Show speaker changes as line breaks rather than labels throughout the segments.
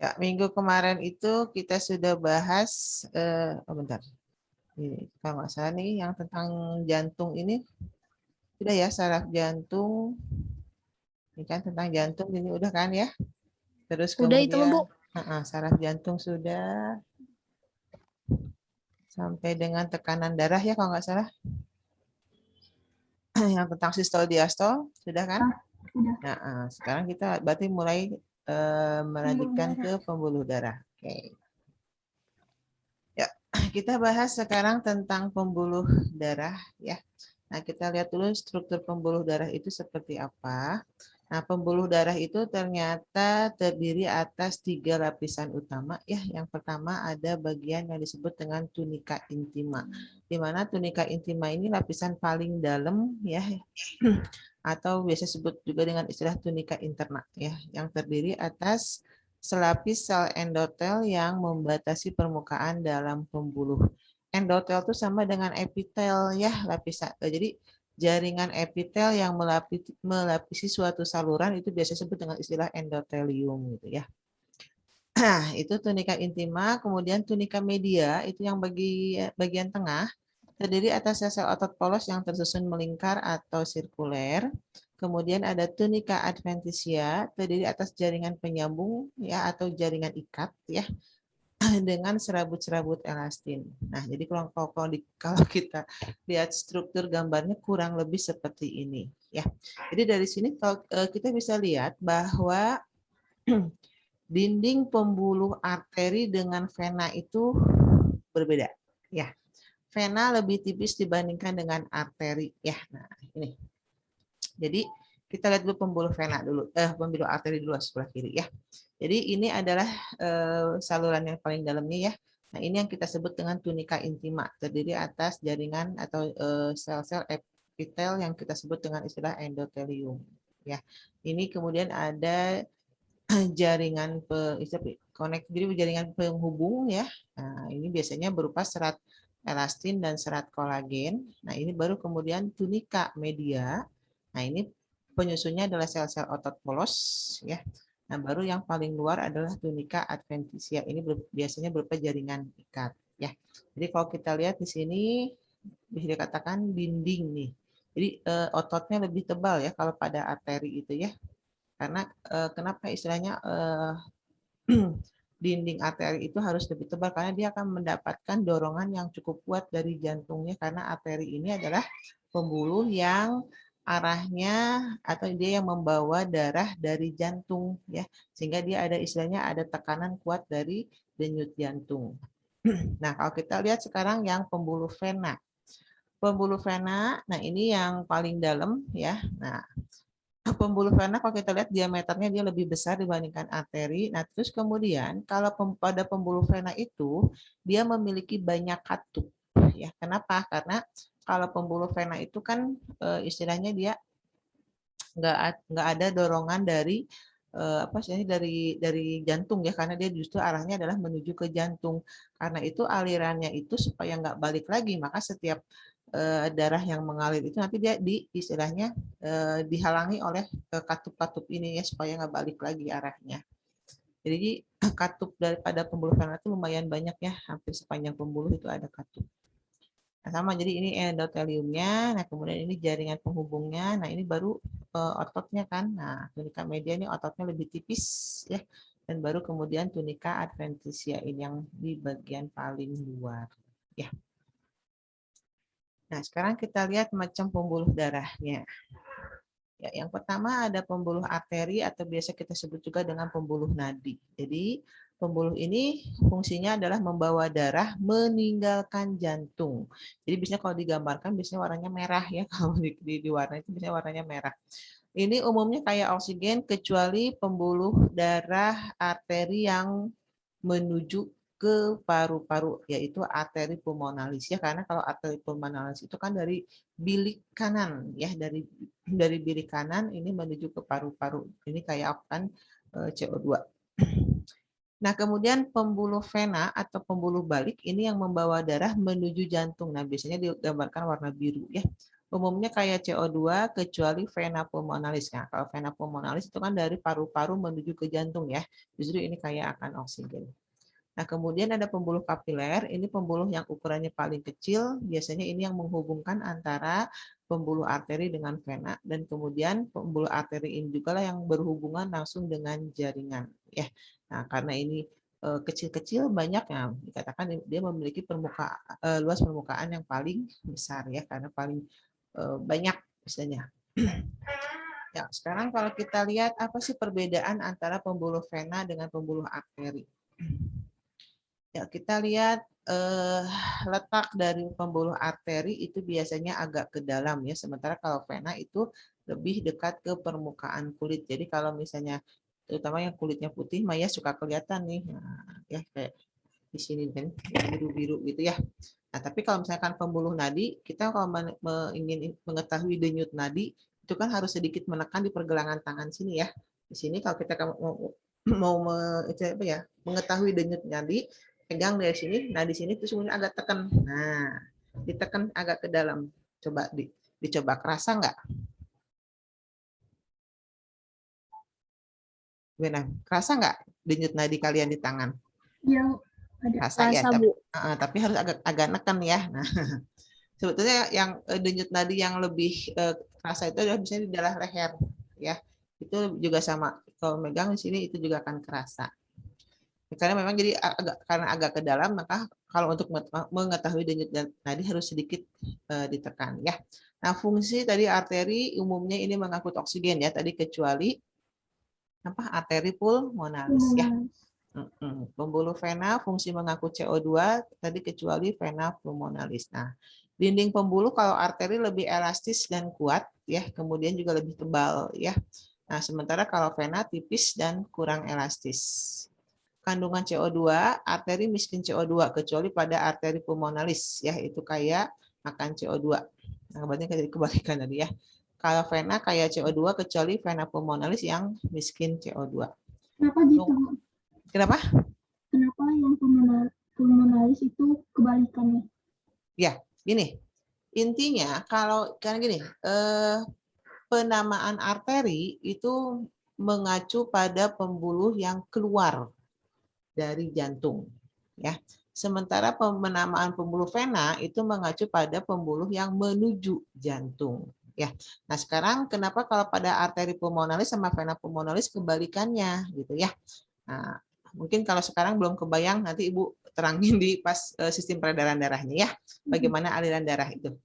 Ya, minggu kemarin itu kita sudah bahas, bentar. Ini, kalau nggak salah nih, yang tentang jantung ini, sudah ya, saraf jantung, ini kan tentang jantung, ini udah kan ya. Terus
Udah itu mah, Bu.
kemudian, saraf jantung sudah, sampai dengan tekanan darah ya, kalau nggak salah. Yang tentang sistol diastol, sudah kan?
Udah.
Nah, sekarang kita berarti mulai melanjutkan ke pembuluh darah. Oke. Ya, kita bahas sekarang tentang pembuluh darah ya. Nah, kita lihat dulu struktur pembuluh darah itu seperti apa. Nah, pembuluh darah itu ternyata terdiri atas 3 lapisan utama ya. Yang pertama ada bagian yang disebut dengan tunika intima. Di mana tunika intima ini lapisan paling dalam ya, atau biasa disebut juga dengan istilah tunika interna ya, yang terdiri atas selapis sel endotel yang membatasi permukaan dalam pembuluh. Endotel itu sama dengan epitel ya, lapisan. Jadi jaringan epitel yang melapisi suatu saluran itu biasa disebut dengan istilah endotelium gitu ya. Nah, itu tunika intima, kemudian tunika media itu yang bagian tengah terdiri atas sel-sel otot polos yang tersusun melingkar atau sirkuler. Kemudian ada tunika adventitia terdiri atas jaringan penyambung ya atau jaringan ikat ya dengan serabut-serabut elastin. Nah, jadi kalau kita lihat struktur gambarnya kurang lebih seperti ini ya. Jadi dari sini kalau kita bisa lihat bahwa dinding pembuluh arteri dengan vena itu berbeda ya. Vena lebih tipis dibandingkan dengan arteri ya. Nah, ini. Jadi kita lihat dulu pembuluh vena dulu, pembuluh arteri dulu sebelah kiri ya. Jadi ini adalah saluran yang paling dalamnya ya. Nah, ini yang kita sebut dengan tunika intima, terdiri atas jaringan atau sel-sel epitel yang kita sebut dengan istilah endotelium ya. Ini kemudian ada jaringan jadi jaringan penghubung ya. Nah, ini biasanya berupa serat elastin dan serat kolagen. Nah, ini baru kemudian tunika media. Nah, ini penyusunnya adalah sel-sel otot polos ya. Nah, baru yang paling luar adalah tunika adventitia. Ini biasanya berupa jaringan ikat ya. Jadi kalau kita lihat di sini bisa dikatakan dinding nih. Jadi ototnya lebih tebal ya kalau pada arteri itu ya. Karena kenapa istilahnya dinding arteri itu harus lebih tebal karena dia akan mendapatkan dorongan yang cukup kuat dari jantungnya karena arteri ini adalah pembuluh yang arahnya atau dia yang membawa darah dari jantung ya sehingga dia ada istilahnya ada tekanan kuat dari denyut jantung. Nah, kalau kita lihat sekarang yang pembuluh vena. Pembuluh vena, nah ini yang paling dalam ya. Nah, pembuluh vena kalau kita lihat diameternya dia lebih besar dibandingkan arteri. Nah, terus kemudian kalau pada pembuluh vena itu dia memiliki banyak katup. Ya, kenapa? Karena kalau pembuluh vena itu kan istilahnya dia nggak ada dorongan dari apa sih dari jantung ya karena dia justru arahnya adalah menuju ke jantung. Karena itu alirannya itu supaya nggak balik lagi maka setiap darah yang mengalir itu nanti dia istilahnya dihalangi oleh katup-katup ini ya supaya nggak balik lagi arahnya. Jadi katup daripada pembuluh vena itu lumayan banyak ya, hampir sepanjang pembuluh itu ada katup. Nah, sama, jadi ini endoteliumnya, nah kemudian ini jaringan penghubungnya, nah ini baru ototnya kan, nah tunika media ini ototnya lebih tipis ya, dan baru kemudian tunika adventitia ini yang di bagian paling luar ya. Nah sekarang kita lihat macam pembuluh darahnya. Ya, yang pertama ada pembuluh arteri atau biasa kita sebut juga dengan pembuluh nadi. Jadi pembuluh ini fungsinya adalah membawa darah meninggalkan jantung. Jadi biasanya kalau digambarkan biasanya warnanya merah ya kalau di warna itu biasanya warnanya merah. Ini umumnya kayak oksigen kecuali pembuluh darah arteri yang menuju ke paru-paru yaitu arteri pulmonalis ya karena kalau arteri pulmonalis itu kan dari bilik kanan ya dari bilik kanan ini menuju ke paru-paru ini kayak kan CO2. Nah, kemudian pembuluh vena atau pembuluh balik ini yang membawa darah menuju jantung. Nah, biasanya digambarkan warna biru ya. Umumnya kayak CO2 kecuali vena pulmonalis. Nah, kalau vena pulmonalis itu kan dari paru-paru menuju ke jantung ya. Justru ini kayak akan oksigen. Nah, kemudian ada pembuluh kapiler. Ini pembuluh yang ukurannya paling kecil. Biasanya ini yang menghubungkan antara pembuluh arteri dengan vena. Dan kemudian pembuluh arteri ini juga lah yang berhubungan langsung dengan jaringan. Ya, nah karena ini kecil-kecil banyak ya, dikatakan dia memiliki luas permukaan yang paling besar ya, karena paling banyak misalnya. Ya, sekarang kalau kita lihat apa sih perbedaan antara pembuluh vena dengan pembuluh arteri? Ya, kita lihat letak dari pembuluh arteri itu biasanya agak ke dalam ya, sementara kalau vena itu lebih dekat ke permukaan kulit. Jadi kalau misalnya terutama yang kulitnya putih, Maya suka kelihatan nih, nah, ya kayak di sini kan biru-biru gitu ya. Nah, tapi kalau misalkan pembuluh nadi, kita kalau ingin mengetahui denyut nadi, itu kan harus sedikit menekan di pergelangan tangan sini ya. Di sini kalau kita mau mengetahui denyut nadi, pegang dari sini, nah di sini tuh semuanya agak tekan. Nah, ditekan agak ke dalam. Coba dicoba, kerasa nggak? Gimana? Kerasa nggak denyut nadi kalian di tangan?
Yang ada
Rasa ya,
rasa, Bu.
tapi harus agak neken ya. Nah, sebetulnya yang denyut nadi yang lebih kerasa itu adalah misalnya di daerah leher ya. Itu juga sama. Kalau megang di sini itu juga akan kerasa. Karena memang jadi karena agak ke dalam, maka kalau untuk mengetahui denyut nadi harus sedikit ditekan ya. Nah, fungsi tadi arteri umumnya ini mengangkut oksigen ya tadi, kecuali apa, arteri pulmonalis ya. Pembuluh vena fungsi mengangkut CO2 tadi kecuali vena pulmonalis. Nah, dinding pembuluh kalau arteri lebih elastis dan kuat ya, kemudian juga lebih tebal ya. Nah, sementara kalau vena tipis dan kurang elastis. Kandungan CO2, arteri miskin CO2 kecuali pada arteri pulmonalis ya, itu kayak makan CO2. Nah, berarti kebalikan tadi ya. Kalau vena kayak CO2 kecuali vena pulmonalis yang miskin CO2.
Kenapa gitu, Bu?
Kenapa?
Kenapa yang pulmonalis itu kebalikannya?
Ya, gini. Intinya kalau kan gini, penamaan arteri itu mengacu pada pembuluh yang keluar dari jantung, ya. Sementara penamaan pembuluh vena itu mengacu pada pembuluh yang menuju jantung, ya. Nah, sekarang kenapa kalau pada arteri pulmonalis sama vena pulmonalis kebalikannya gitu ya. Nah, mungkin kalau sekarang belum kebayang, nanti Ibu terangin di pas sistem peredaran darahnya ya. Bagaimana aliran darah itu.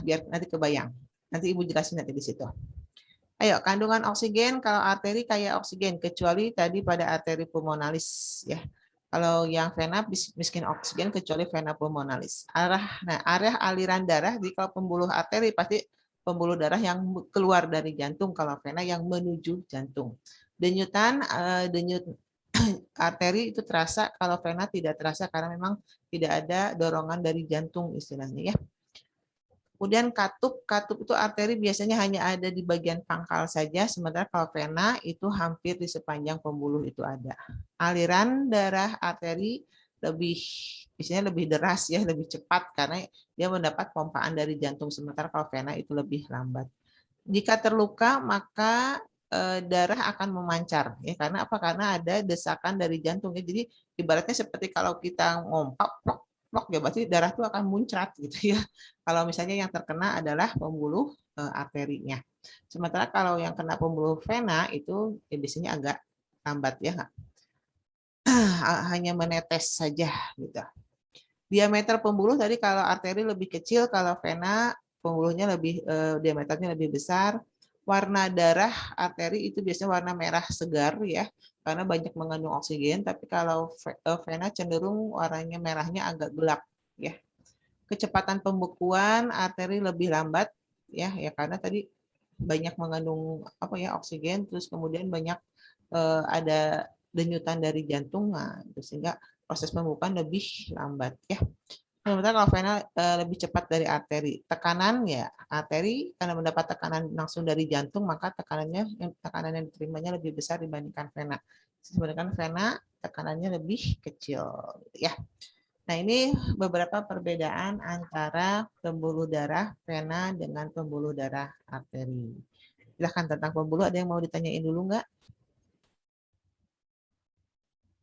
Biar nanti kebayang. Nanti Ibu jelasin nanti di situ. Ayo, kandungan oksigen kalau arteri kayak oksigen, kecuali tadi pada arteri pulmonalis ya. Kalau yang vena miskin oksigen kecuali vena pulmonalis. Arah aliran darah, jadi kalau pembuluh arteri pasti pembuluh darah yang keluar dari jantung, kalau vena yang menuju jantung. Denyut arteri itu terasa, kalau vena tidak terasa karena memang tidak ada dorongan dari jantung istilahnya ya. Kemudian katup itu arteri biasanya hanya ada di bagian pangkal saja, sementara kalau vena itu hampir di sepanjang pembuluh itu ada. Aliran darah arteri biasanya lebih deras ya, lebih cepat karena dia mendapat pompaan dari jantung, sementara kalau vena itu lebih lambat. Jika terluka maka darah akan memancar ya, karena apa? Karena ada desakan dari jantung ya. Jadi ibaratnya seperti kalau kita ngompak ya, berarti darah itu akan muncrat gitu ya. Kalau misalnya yang terkena adalah pembuluh arterinya. Sementara kalau yang kena pembuluh vena itu ya biasanya agak lambat ya, hanya menetes saja gitu. Diameter pembuluh tadi kalau arteri lebih kecil, kalau vena pembuluhnya lebih diameternya lebih besar. Warna darah arteri itu biasanya warna merah segar ya, karena banyak mengandung oksigen, tapi kalau vena cenderung warnanya merahnya agak gelap ya. Kecepatan pembekuan arteri lebih lambat ya, karena tadi banyak mengandung apa ya, oksigen, terus kemudian banyak ada denyutan dari jantung, nah, sehingga proses pembekuan lebih lambat ya. Sementara kalau vena lebih cepat dari arteri. Tekanan ya, arteri karena mendapat tekanan langsung dari jantung, maka tekanan yang diterimanya lebih besar dibandingkan vena. Sebenarnya vena tekanannya lebih kecil ya. Nah, ini beberapa perbedaan antara pembuluh darah vena dengan pembuluh darah arteri. Silahkan tentang pembuluh, ada yang mau ditanyain dulu nggak?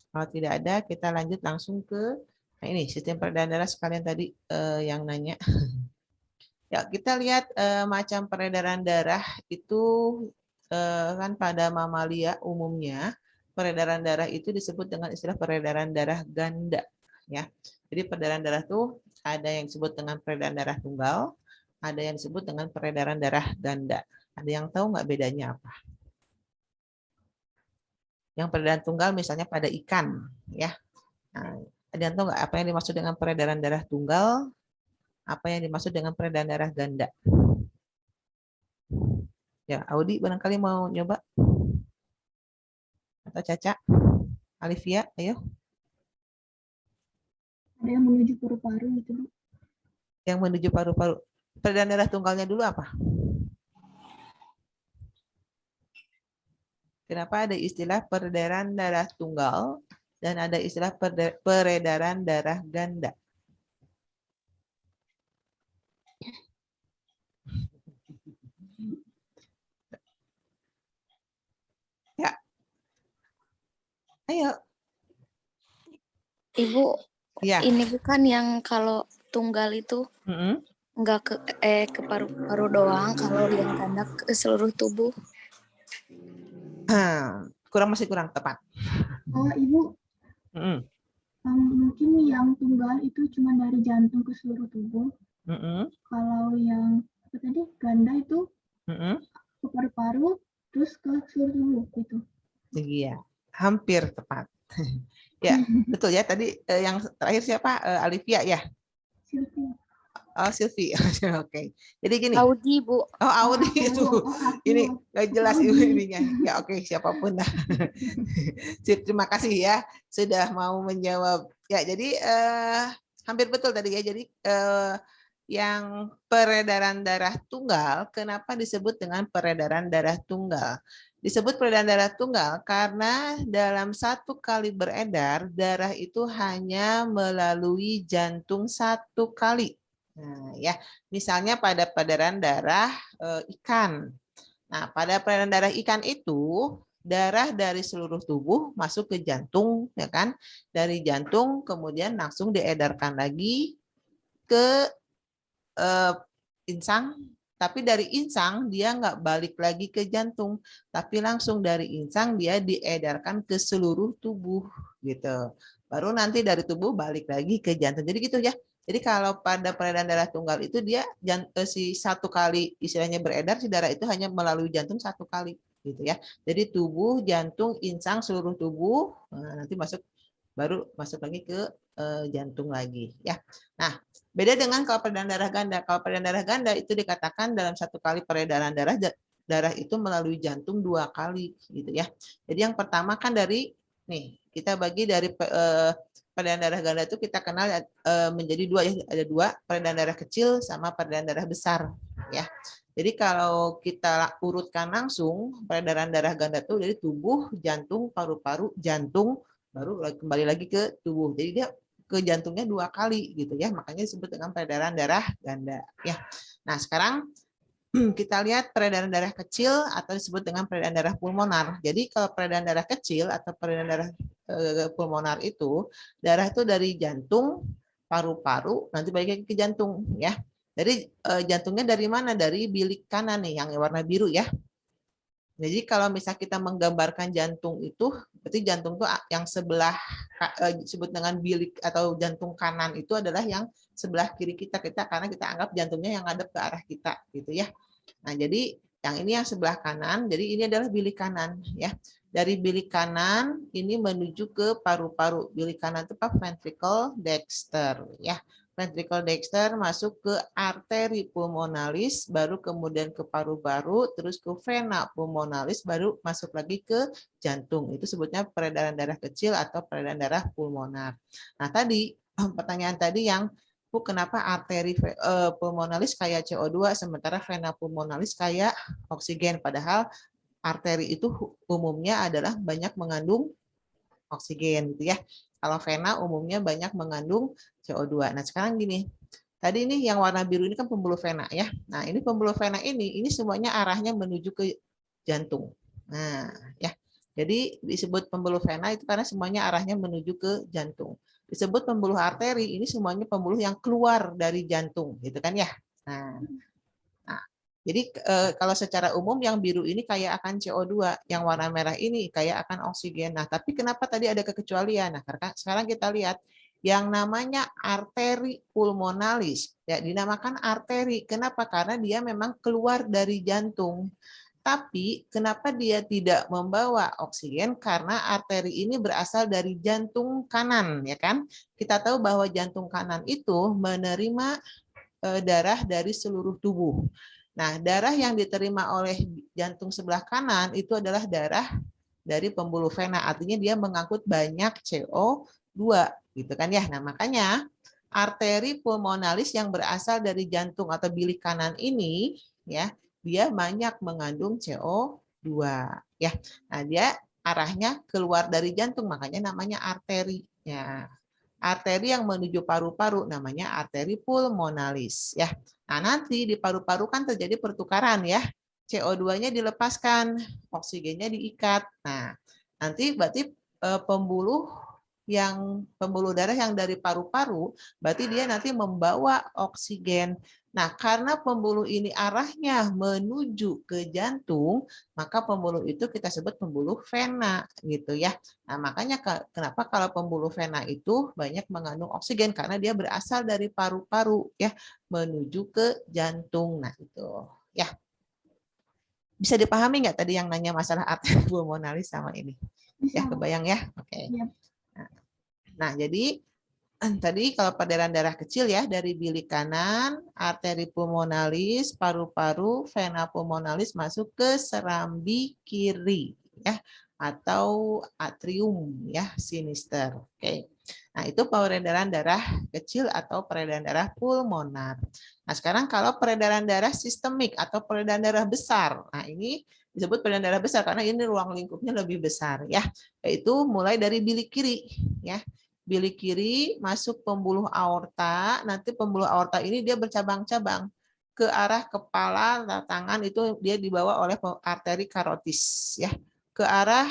Kalau tidak ada, kita lanjut langsung ke ini sistem peredaran darah sekalian tadi yang nanya. Ya, kita lihat macam peredaran darah itu kan pada mamalia umumnya peredaran darah itu disebut dengan istilah peredaran darah ganda, ya. Jadi peredaran darah tuh ada yang disebut dengan peredaran darah tunggal, ada yang disebut dengan peredaran darah ganda. Ada yang tahu nggak bedanya apa? Yang peredaran tunggal misalnya pada ikan, ya. Nah, ada yang tahu nggak apa yang dimaksud dengan peredaran darah tunggal? Apa yang dimaksud dengan peredaran darah ganda? Ya, Audi barangkali mau nyoba? Atau Caca? Alivia, ayo.
Ada yang menuju paru-paru gitu, Bu.
Yang menuju paru-paru. Peredaran darah tunggalnya dulu apa? Kenapa ada istilah peredaran darah tunggal dan ada istilah peredaran darah ganda? Ya, ayo.
Ibu,
Ya.
ini bukan yang kalau tunggal itu nggak ke paru-paru doang, kalau yang ganda ke seluruh tubuh.
Masih kurang tepat.
Oh, Ibu, mungkin yang tunggal itu cuma dari jantung ke seluruh tubuh. Kalau yang apa tadi ganda itu ke paru-paru terus ke seluruh tubuh gitu.
Iya, hampir tepat. Ya, betul ya. Tadi yang terakhir siapa? Alivia ya?
Silvi.
Oh, Silvi. Oke. Jadi gini.
Audi, Bu.
Oh, Audi itu. Ini nggak jelas ibu ininya. Ya, oke, siapapun lah. Terima kasih ya sudah mau menjawab. Ya, jadi hampir betul tadi ya. Jadi yang peredaran darah tunggal, kenapa disebut dengan peredaran darah tunggal? Disebut peredaran darah tunggal karena dalam satu kali beredar, darah itu hanya melalui jantung satu kali. Nah, ya, misalnya pada peredaran darah ikan. Nah, pada peredaran darah ikan itu darah dari seluruh tubuh masuk ke jantung, ya kan? Dari jantung kemudian langsung diedarkan lagi ke insang, tapi dari insang dia nggak balik lagi ke jantung, tapi langsung dari insang dia diedarkan ke seluruh tubuh gitu. Baru nanti dari tubuh balik lagi ke jantung. Jadi gitu ya. Jadi kalau pada peredaran darah tunggal itu dia si satu kali istilahnya beredar si darah itu hanya melalui jantung satu kali gitu ya. Jadi tubuh, jantung, insang seluruh tubuh nanti baru masuk lagi ke jantung lagi ya. Nah, beda dengan kalau peredaran darah ganda. Kalau peredaran darah ganda itu dikatakan dalam satu kali peredaran darah itu melalui jantung 2 kali gitu ya. Jadi yang pertama kan dari nih kita bagi dari peredaran darah ganda itu kita kenal menjadi 2 ya, ada 2 peredaran darah kecil sama peredaran darah besar ya. Jadi kalau kita urutkan langsung peredaran darah ganda itu dari tubuh, jantung, paru-paru, jantung baru kembali lagi ke tubuh. Jadi dia ke jantungnya 2 kali gitu ya, makanya disebut dengan peredaran darah ganda ya. Nah sekarang kita lihat peredaran darah kecil atau disebut dengan peredaran darah pulmonar. Jadi kalau peredaran darah kecil atau peredaran darah pulmonar itu darah itu dari jantung, paru-paru, nanti balik lagi ke jantung ya. Jadi jantungnya dari mana? Dari bilik kanan nih yang warna biru ya. Jadi kalau misal kita menggambarkan jantung itu, berarti jantung itu yang sebelah disebut dengan bilik atau jantung kanan itu adalah yang sebelah kiri kita karena kita anggap jantungnya yang ngadep ke arah kita gitu ya. Nah, jadi yang ini yang sebelah kanan, jadi ini adalah bilik kanan ya. Dari bilik kanan ini menuju ke paru-paru. Bilik kanan itu apa? Ventricle dexter ya. Ventricle dexter masuk ke arteri pulmonalis, baru kemudian ke paru-paru, terus ke vena pulmonalis, baru masuk lagi ke jantung. Itu sebutnya peredaran darah kecil atau peredaran darah pulmonar. Nah tadi pertanyaan tadi yang kenapa arteri pulmonalis kayak CO2 sementara vena pulmonalis kayak oksigen, padahal arteri itu umumnya adalah banyak mengandung oksigen gitu ya. Kalau vena umumnya banyak mengandung CO2. Nah, sekarang gini. Tadi ini yang warna biru ini kan pembuluh vena ya. Nah, ini pembuluh vena ini semuanya arahnya menuju ke jantung. Nah, ya. Jadi disebut pembuluh vena itu karena semuanya arahnya menuju ke jantung. Disebut pembuluh arteri ini semuanya pembuluh yang keluar dari jantung, gitu kan ya. Nah, jadi kalau secara umum yang biru ini kayak akan CO2, yang warna merah ini kayak akan oksigen. Nah, tapi kenapa tadi ada kekecualian? Nah, karena sekarang kita lihat yang namanya arteri pulmonalis, ya dinamakan arteri. Kenapa? Karena dia memang keluar dari jantung. Tapi kenapa dia tidak membawa oksigen? Karena arteri ini berasal dari jantung kanan, ya kan? Kita tahu bahwa jantung kanan itu menerima darah dari seluruh tubuh. Nah, darah yang diterima oleh jantung sebelah kanan itu adalah darah dari pembuluh vena. Artinya dia mengangkut banyak CO2, gitu kan ya. Nah, makanya arteri pulmonalis yang berasal dari jantung atau bilik kanan ini ya, dia banyak mengandung CO2 ya. Nah, dia arahnya keluar dari jantung, makanya namanya arteri ya. Arteri yang menuju paru-paru namanya arteri pulmonalis ya. Nah, nanti di paru-paru kan terjadi pertukaran ya. CO2-nya dilepaskan, oksigennya diikat. Nah, nanti berarti pembuluh darah yang dari paru-paru, berarti dia nanti membawa oksigen. Nah, karena pembuluh ini arahnya menuju ke jantung, maka pembuluh itu kita sebut pembuluh vena, gitu ya. Nah, makanya kenapa kalau pembuluh vena itu banyak mengandung oksigen, karena dia berasal dari paru-paru, ya, menuju ke jantung. Nah, itu, ya. Bisa dipahami nggak tadi yang nanya masalah arteri pulmonalis sama ini?
Bisa.
Ya, kebayang ya? Oke.
Yep.
Nah, jadi tadi kalau peredaran darah kecil ya dari bilik kanan, arteri pulmonalis, paru-paru, vena pulmonalis masuk ke serambi kiri ya atau atrium ya sinister. Oke. Nah, itu peredaran darah kecil atau peredaran darah pulmonar. Nah, sekarang kalau peredaran darah sistemik atau peredaran darah besar. Nah, ini disebut peredaran darah besar karena ini ruang lingkupnya lebih besar ya. Yaitu mulai dari bilik kiri ya. Bilik kiri masuk pembuluh aorta, nanti pembuluh aorta ini dia bercabang-cabang ke arah kepala, tangan itu dia dibawa oleh arteri karotis ya. Ke arah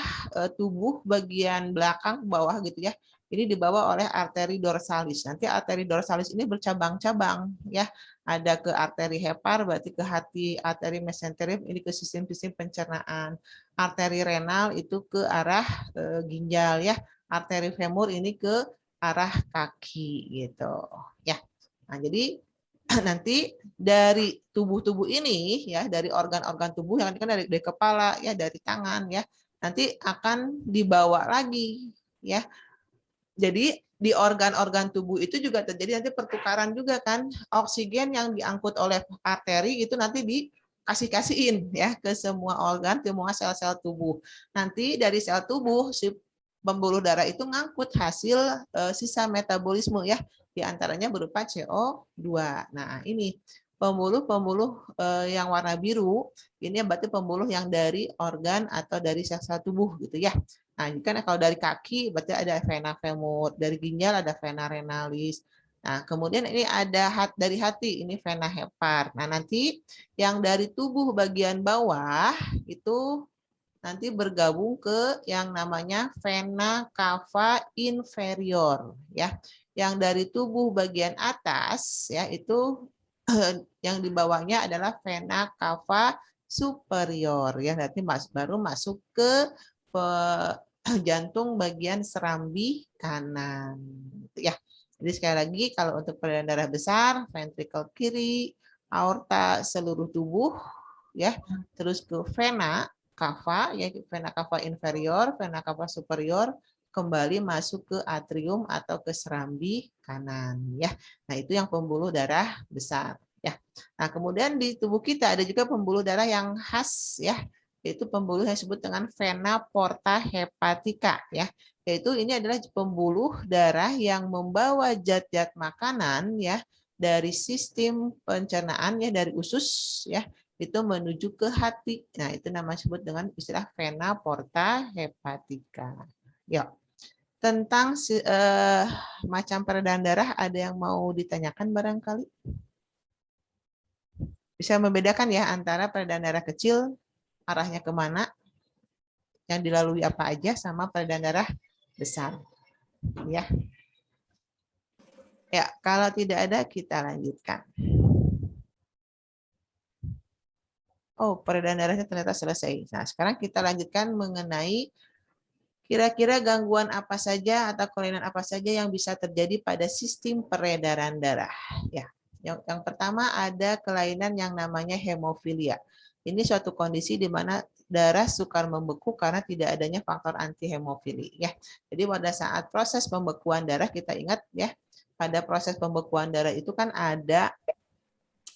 tubuh bagian belakang bawah gitu ya. Ini dibawa oleh arteri dorsalis. Nanti arteri dorsalis ini bercabang-cabang ya. Ada ke arteri hepar berarti ke hati, arteri mesenterim ini ke sistem-sistem pencernaan. Arteri renal itu ke arah ginjal ya. Arteri femur ini ke arah kaki gitu ya. Nah, jadi nanti dari tubuh-tubuh ini ya, dari organ-organ tubuh yang kan dari kepala ya, dari tangan ya, nanti akan dibawa lagi ya. Jadi di organ-organ tubuh itu juga terjadi nanti pertukaran juga kan, oksigen yang diangkut oleh arteri itu nanti dikasih-kasihin ya ke semua organ, semua sel-sel tubuh. Nanti dari sel tubuh si pembuluh darah itu ngangkut hasil sisa metabolisme ya, diantaranya berupa CO2. Nah, ini pembuluh-pembuluh yang warna biru, ini berarti pembuluh yang dari organ atau dari sel-sel tubuh gitu ya. Nah, ini kan kalau dari kaki berarti ada vena femur, dari ginjal ada vena renalis. Nah, kemudian ini ada dari hati, ini vena hepar. Nah, nanti yang dari tubuh bagian bawah itu nanti bergabung ke yang namanya vena cava inferior ya. Yang dari tubuh bagian atas ya itu yang di bawahnya adalah vena cava superior ya. Nanti baru masuk ke jantung bagian serambi kanan ya. Jadi sekali lagi kalau untuk peredaran darah besar, ventricle kiri, aorta seluruh tubuh ya, terus ke vena cava, ya vena cava inferior, vena cava superior, kembali masuk ke atrium atau ke serambi kanan ya. Nah, itu yang pembuluh darah besar ya. Nah, kemudian di tubuh kita ada juga pembuluh darah yang khas ya, yaitu pembuluh yang disebut dengan vena porta hepatica ya. Yaitu ini adalah pembuluh darah yang membawa zat-zat makanan ya dari sistem pencernaan ya, dari usus ya, itu menuju ke hati. Nah, itu nama disebut dengan istilah vena porta hepatica. Ya. tentang macam peredaran darah ada yang mau ditanyakan barangkali? Bisa membedakan ya antara peredaran darah kecil arahnya kemana, yang dilalui apa aja, sama peredaran darah besar. Ya. Ya, kalau tidak ada kita lanjutkan. Oh, peredaran darahnya ternyata selesai. Nah, sekarang kita lanjutkan mengenai kira-kira gangguan apa saja atau kelainan apa saja yang bisa terjadi pada sistem peredaran darah. Ya, yang pertama ada kelainan yang namanya hemofilia. Ini suatu kondisi di mana darah sukar membeku karena tidak adanya faktor anti hemofili. Ya, jadi pada saat proses pembekuan darah kita ingat ya, pada proses pembekuan darah itu kan ada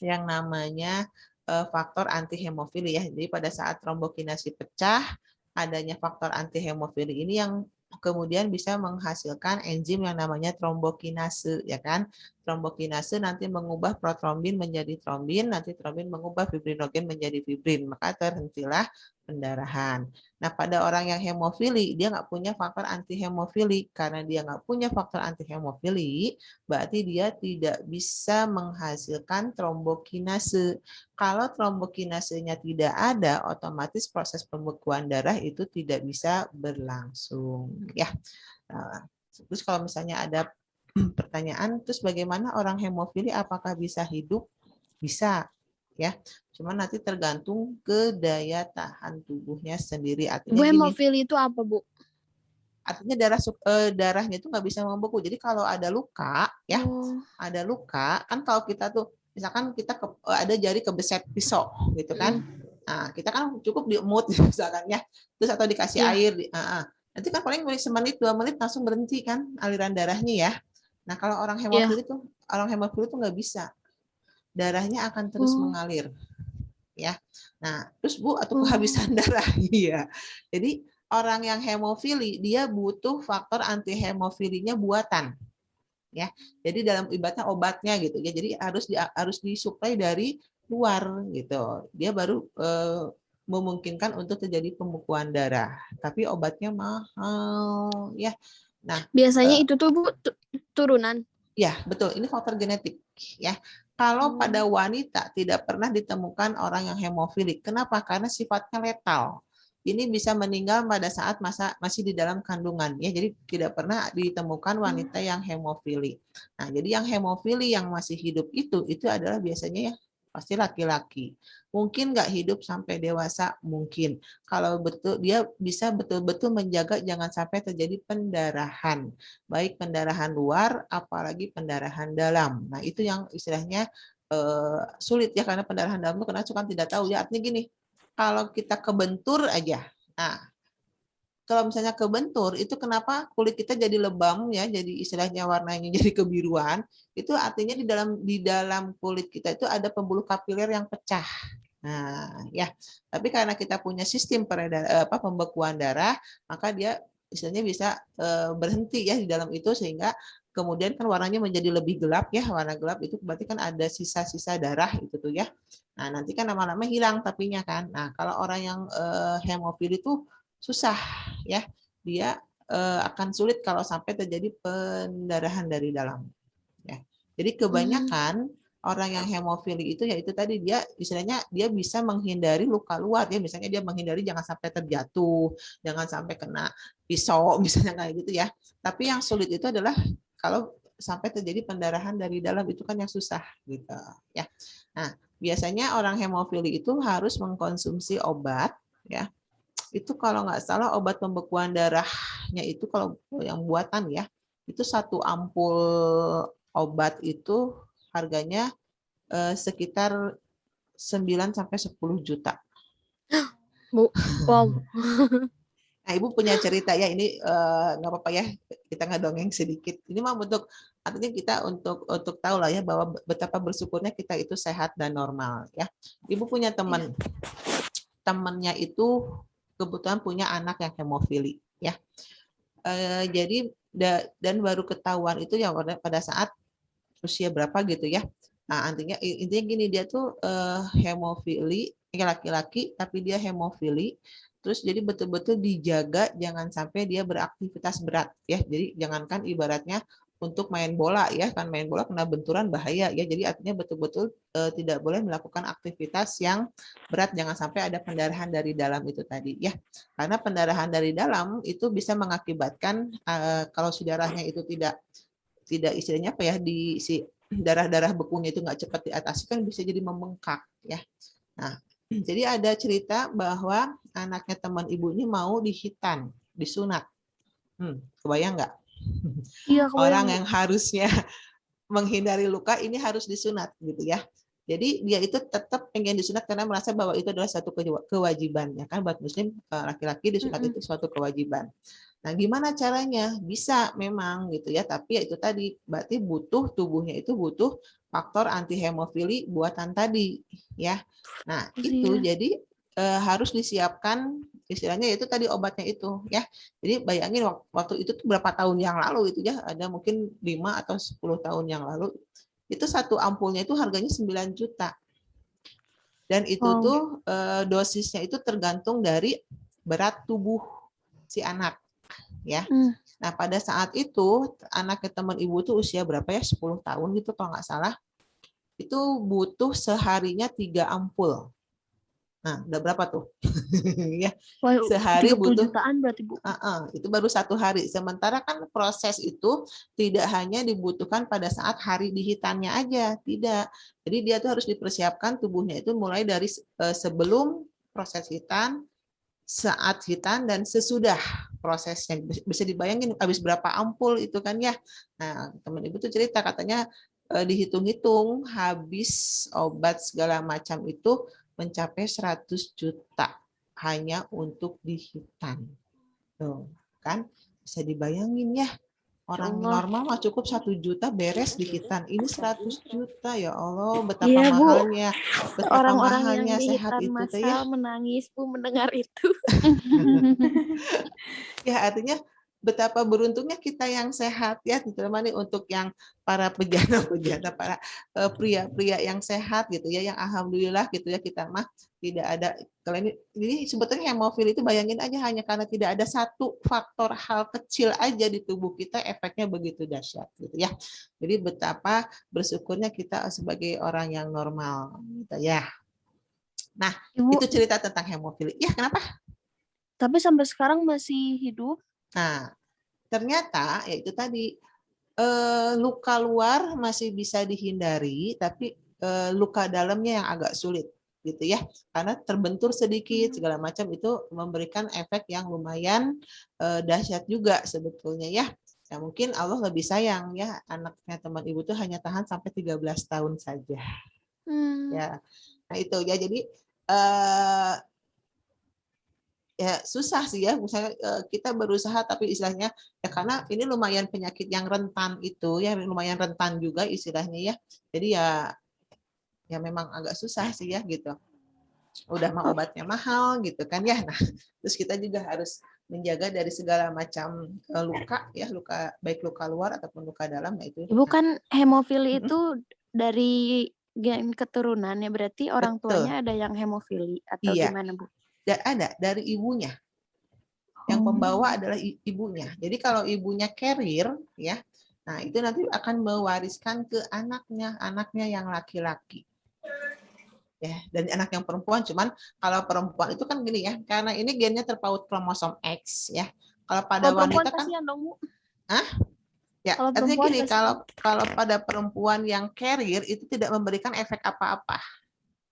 yang namanya faktor anti hemofili ya. Jadi pada saat trombokinase pecah, adanya faktor anti hemofili ini yang kemudian bisa menghasilkan enzim yang namanya trombokinase ya kan. Trombokinase nanti mengubah protrombin menjadi trombin, nanti trombin mengubah fibrinogen menjadi fibrin, maka terhentilah pendarahan. Nah, pada orang yang hemofili, dia nggak punya faktor anti hemofili. Karena dia nggak punya faktor anti hemofili, berarti dia tidak bisa menghasilkan trombokinase. Kalau trombokinasenya tidak ada, otomatis proses pembekuan darah itu tidak bisa berlangsung. Ya. Nah, terus kalau misalnya ada pertanyaan, terus bagaimana orang hemofili apakah bisa hidup? Bisa, ya. Cuma nanti tergantung ke daya tahan tubuhnya sendiri. Artinya
Bu,
gini,
hemofili itu apa, Bu?
artinya darahnya itu nggak bisa membeku. Jadi kalau ada luka, ya, ada luka, kan kalau kita tuh, misalkan kita ada jari kebeset pisau, gitu kan. Nah, kita kan cukup diemut, misalkan ya, terus atau dikasih air. Nanti kan paling semenit, 2 menit langsung berhenti kan aliran darahnya ya. Nah, kalau orang hemofili itu nggak bisa. Darahnya akan terus mengalir. Ya. Nah, terus Bu atau kehabisan darah. Iya. Jadi orang yang hemofili dia butuh faktor anti hemofilinya buatan. Ya. Jadi dalam ibaratnya obatnya gitu ya. Jadi harus disuplai dari luar gitu. Dia baru memungkinkan untuk terjadi pembekuan darah. Tapi obatnya mahal ya. Nah,
biasanya itu tuh Bu turunan.
Ya, betul. Ini faktor genetik. Ya, kalau pada wanita tidak pernah ditemukan orang yang hemofilik. Kenapa? Karena sifatnya letal. Ini bisa meninggal pada saat masih di dalam kandungan. Ya, jadi tidak pernah ditemukan wanita yang hemofili. Nah, jadi yang hemofili yang masih hidup itu adalah biasanya ya pasti laki-laki. Mungkin nggak hidup sampai dewasa, mungkin. Kalau betul dia bisa betul-betul menjaga jangan sampai terjadi pendarahan, baik pendarahan luar, apalagi pendarahan dalam. Nah, itu yang istilahnya sulit ya, karena pendarahan dalam itu karena suka tidak tahu ya. Artinya gini, kalau kita kebentur aja, nah kalau misalnya kebentur itu kenapa kulit kita jadi lebam ya, jadi istilahnya warnanya jadi kebiruan, itu artinya di dalam kulit kita itu ada pembuluh kapiler yang pecah. Nah, ya. Tapi karena kita punya sistem pembekuan darah, maka dia istilahnya bisa berhenti ya di dalam itu, sehingga kemudian kan warnanya menjadi lebih gelap ya. Warna gelap itu berarti kan ada sisa-sisa darah itu tuh ya. Nah, nanti kan lama-lama hilang tapinya kan. Nah, kalau orang yang hemofil itu susah ya. Dia akan sulit kalau sampai terjadi pendarahan dari dalam. Ya. Jadi kebanyakan orang yang hemofili itu yaitu tadi dia istilahnya dia bisa menghindari luka luar ya, misalnya dia menghindari jangan sampai terjatuh, jangan sampai kena pisau misalnya kayak gitu ya. Tapi yang sulit itu adalah kalau sampai terjadi pendarahan dari dalam, itu kan yang susah gitu ya. Nah, biasanya orang hemofili itu harus mengkonsumsi obat ya. Itu kalau nggak salah obat pembekuan darahnya itu kalau yang buatan ya, itu satu ampul obat itu harganya sekitar 9 sampai 10 juta.
Bu, wow.
Nah, Ibu punya cerita ya, ini nggak apa-apa ya, kita ngedongeng sedikit. Ini mah untuk artinya kita untuk tahu lah ya bahwa betapa bersyukurnya kita itu sehat dan normal ya. Ibu punya temannya itu kebetulan punya anak yang hemofili ya. Jadi dan baru ketahuan itu ya pada saat usia berapa gitu ya. Nah, intinya gini, dia tuh hemofili, laki-laki tapi dia hemofili Terus jadi betul-betul dijaga jangan sampai dia beraktivitas berat ya. Jadi jangankan ibaratnya untuk main bola ya, kan main bola kena benturan bahaya ya. Jadi artinya betul-betul tidak boleh melakukan aktivitas yang berat, jangan sampai ada pendarahan dari dalam itu tadi ya. Karena pendarahan dari dalam itu bisa mengakibatkan kalau si darahnya itu tidak istilahnya apa ya, di si darah-darah bekunya itu nggak cepat diatasi kan bisa jadi membengkak ya. Nah, jadi ada cerita bahwa anaknya teman ibu ini mau dihitan, disunat. Kebayang nggak?
Iya,
Orang
kebayang, Bu.
yang harusnya menghindari luka ini harus disunat gitu ya. Jadi dia itu tetap pengen disunat karena merasa bahwa itu adalah satu kewajiban ya kan, buat muslim laki-laki disunat itu suatu kewajiban. Nah, gimana caranya? Bisa memang gitu ya, tapi ya itu tadi berarti butuh tubuhnya itu butuh faktor anti hemofili buatan tadi ya. Nah, itu jadi harus disiapkan istilahnya itu tadi obatnya itu ya. Jadi bayangin waktu itu tuh berapa tahun yang lalu itu ya, ada mungkin 5 atau 10 tahun yang lalu. Itu satu ampulnya itu harganya 9 juta. Dan itu tuh dosisnya itu tergantung dari berat tubuh si anak ya. Nah, pada saat itu anaknya teman ibu tuh usia berapa ya? 10 tahun gitu kalau nggak salah. Itu butuh seharinya 3 ampul. Nah, udah berapa tuh? Ya, sehari
30
butuh
jutaan berarti, Bu.
itu baru 1 hari. Sementara kan proses itu tidak hanya dibutuhkan pada saat hari dihitannya aja, tidak. Jadi dia tuh harus dipersiapkan tubuhnya itu mulai dari sebelum proses hitan, saat hitan, dan sesudah prosesnya. Bisa dibayangin habis berapa ampul itu kan ya. Nah, teman ibu tuh cerita katanya dihitung-hitung habis obat segala macam itu mencapai 100 juta hanya untuk dihitan. Tuh, kan bisa dibayangin ya. Orang normal mah cukup 1 juta beres dihitan. Ini 100 juta ya Allah, betapa
Iya, Bu.
mahalnya. Betapa
Orang-orang yang
mahalnya sehat
dihitan
itu teh ya.
massal menangis, Bu, mendengar itu.
Ya artinya betapa beruntungnya kita yang sehat ya, terutama nih untuk yang para pejana-pejana, para pria-pria yang sehat gitu ya, yang alhamdulillah gitu ya, kita mah tidak ada. Kalau ini sebetulnya hemofil itu bayangin aja hanya karena tidak ada satu faktor hal kecil aja di tubuh kita efeknya begitu dahsyat gitu ya. Jadi betapa bersyukurnya kita sebagai orang yang normal gitu ya. Nah,
Ibu,
itu cerita tentang hemofili. Ya, kenapa?
tapi sampai sekarang masih hidup.
Nah, ternyata ya itu tadi luka luar masih bisa dihindari, tapi luka dalamnya yang agak sulit gitu ya, karena terbentur sedikit segala macam itu memberikan efek yang lumayan dahsyat juga sebetulnya ya. Ya mungkin Allah lebih sayang ya, anaknya teman ibu tuh hanya tahan sampai 13 tahun saja. Ya, nah itu ya, jadi ya susah sih ya, misalnya kita berusaha tapi istilahnya ya karena ini lumayan penyakit yang rentan itu ya, lumayan rentan juga istilahnya ya, jadi ya memang agak susah sih ya gitu, udah mah obatnya mahal gitu kan ya. Nah terus kita juga harus menjaga dari segala macam luka ya, luka baik luka luar ataupun luka dalam. Nah itu
Ibu kan hemofili itu dari gen keturunan ya, berarti orang
betul,
tuanya ada yang hemofili atau
iya,
gimana, Bu?
ada dari ibunya. Yang pembawa adalah ibunya. Jadi kalau ibunya carrier ya, nah itu nanti akan mewariskan ke anaknya yang laki-laki. Ya, dan anak yang perempuan, cuman kalau perempuan itu kan gini ya, karena ini gennya terpaut kromosom X ya. Kalau pada
Kalau perempuan
wanita kan
kasihan dong, Bu.
ya,
Kalau
artinya
perempuan
gini,
kasihan.
kalau pada perempuan yang carrier itu tidak memberikan efek apa-apa.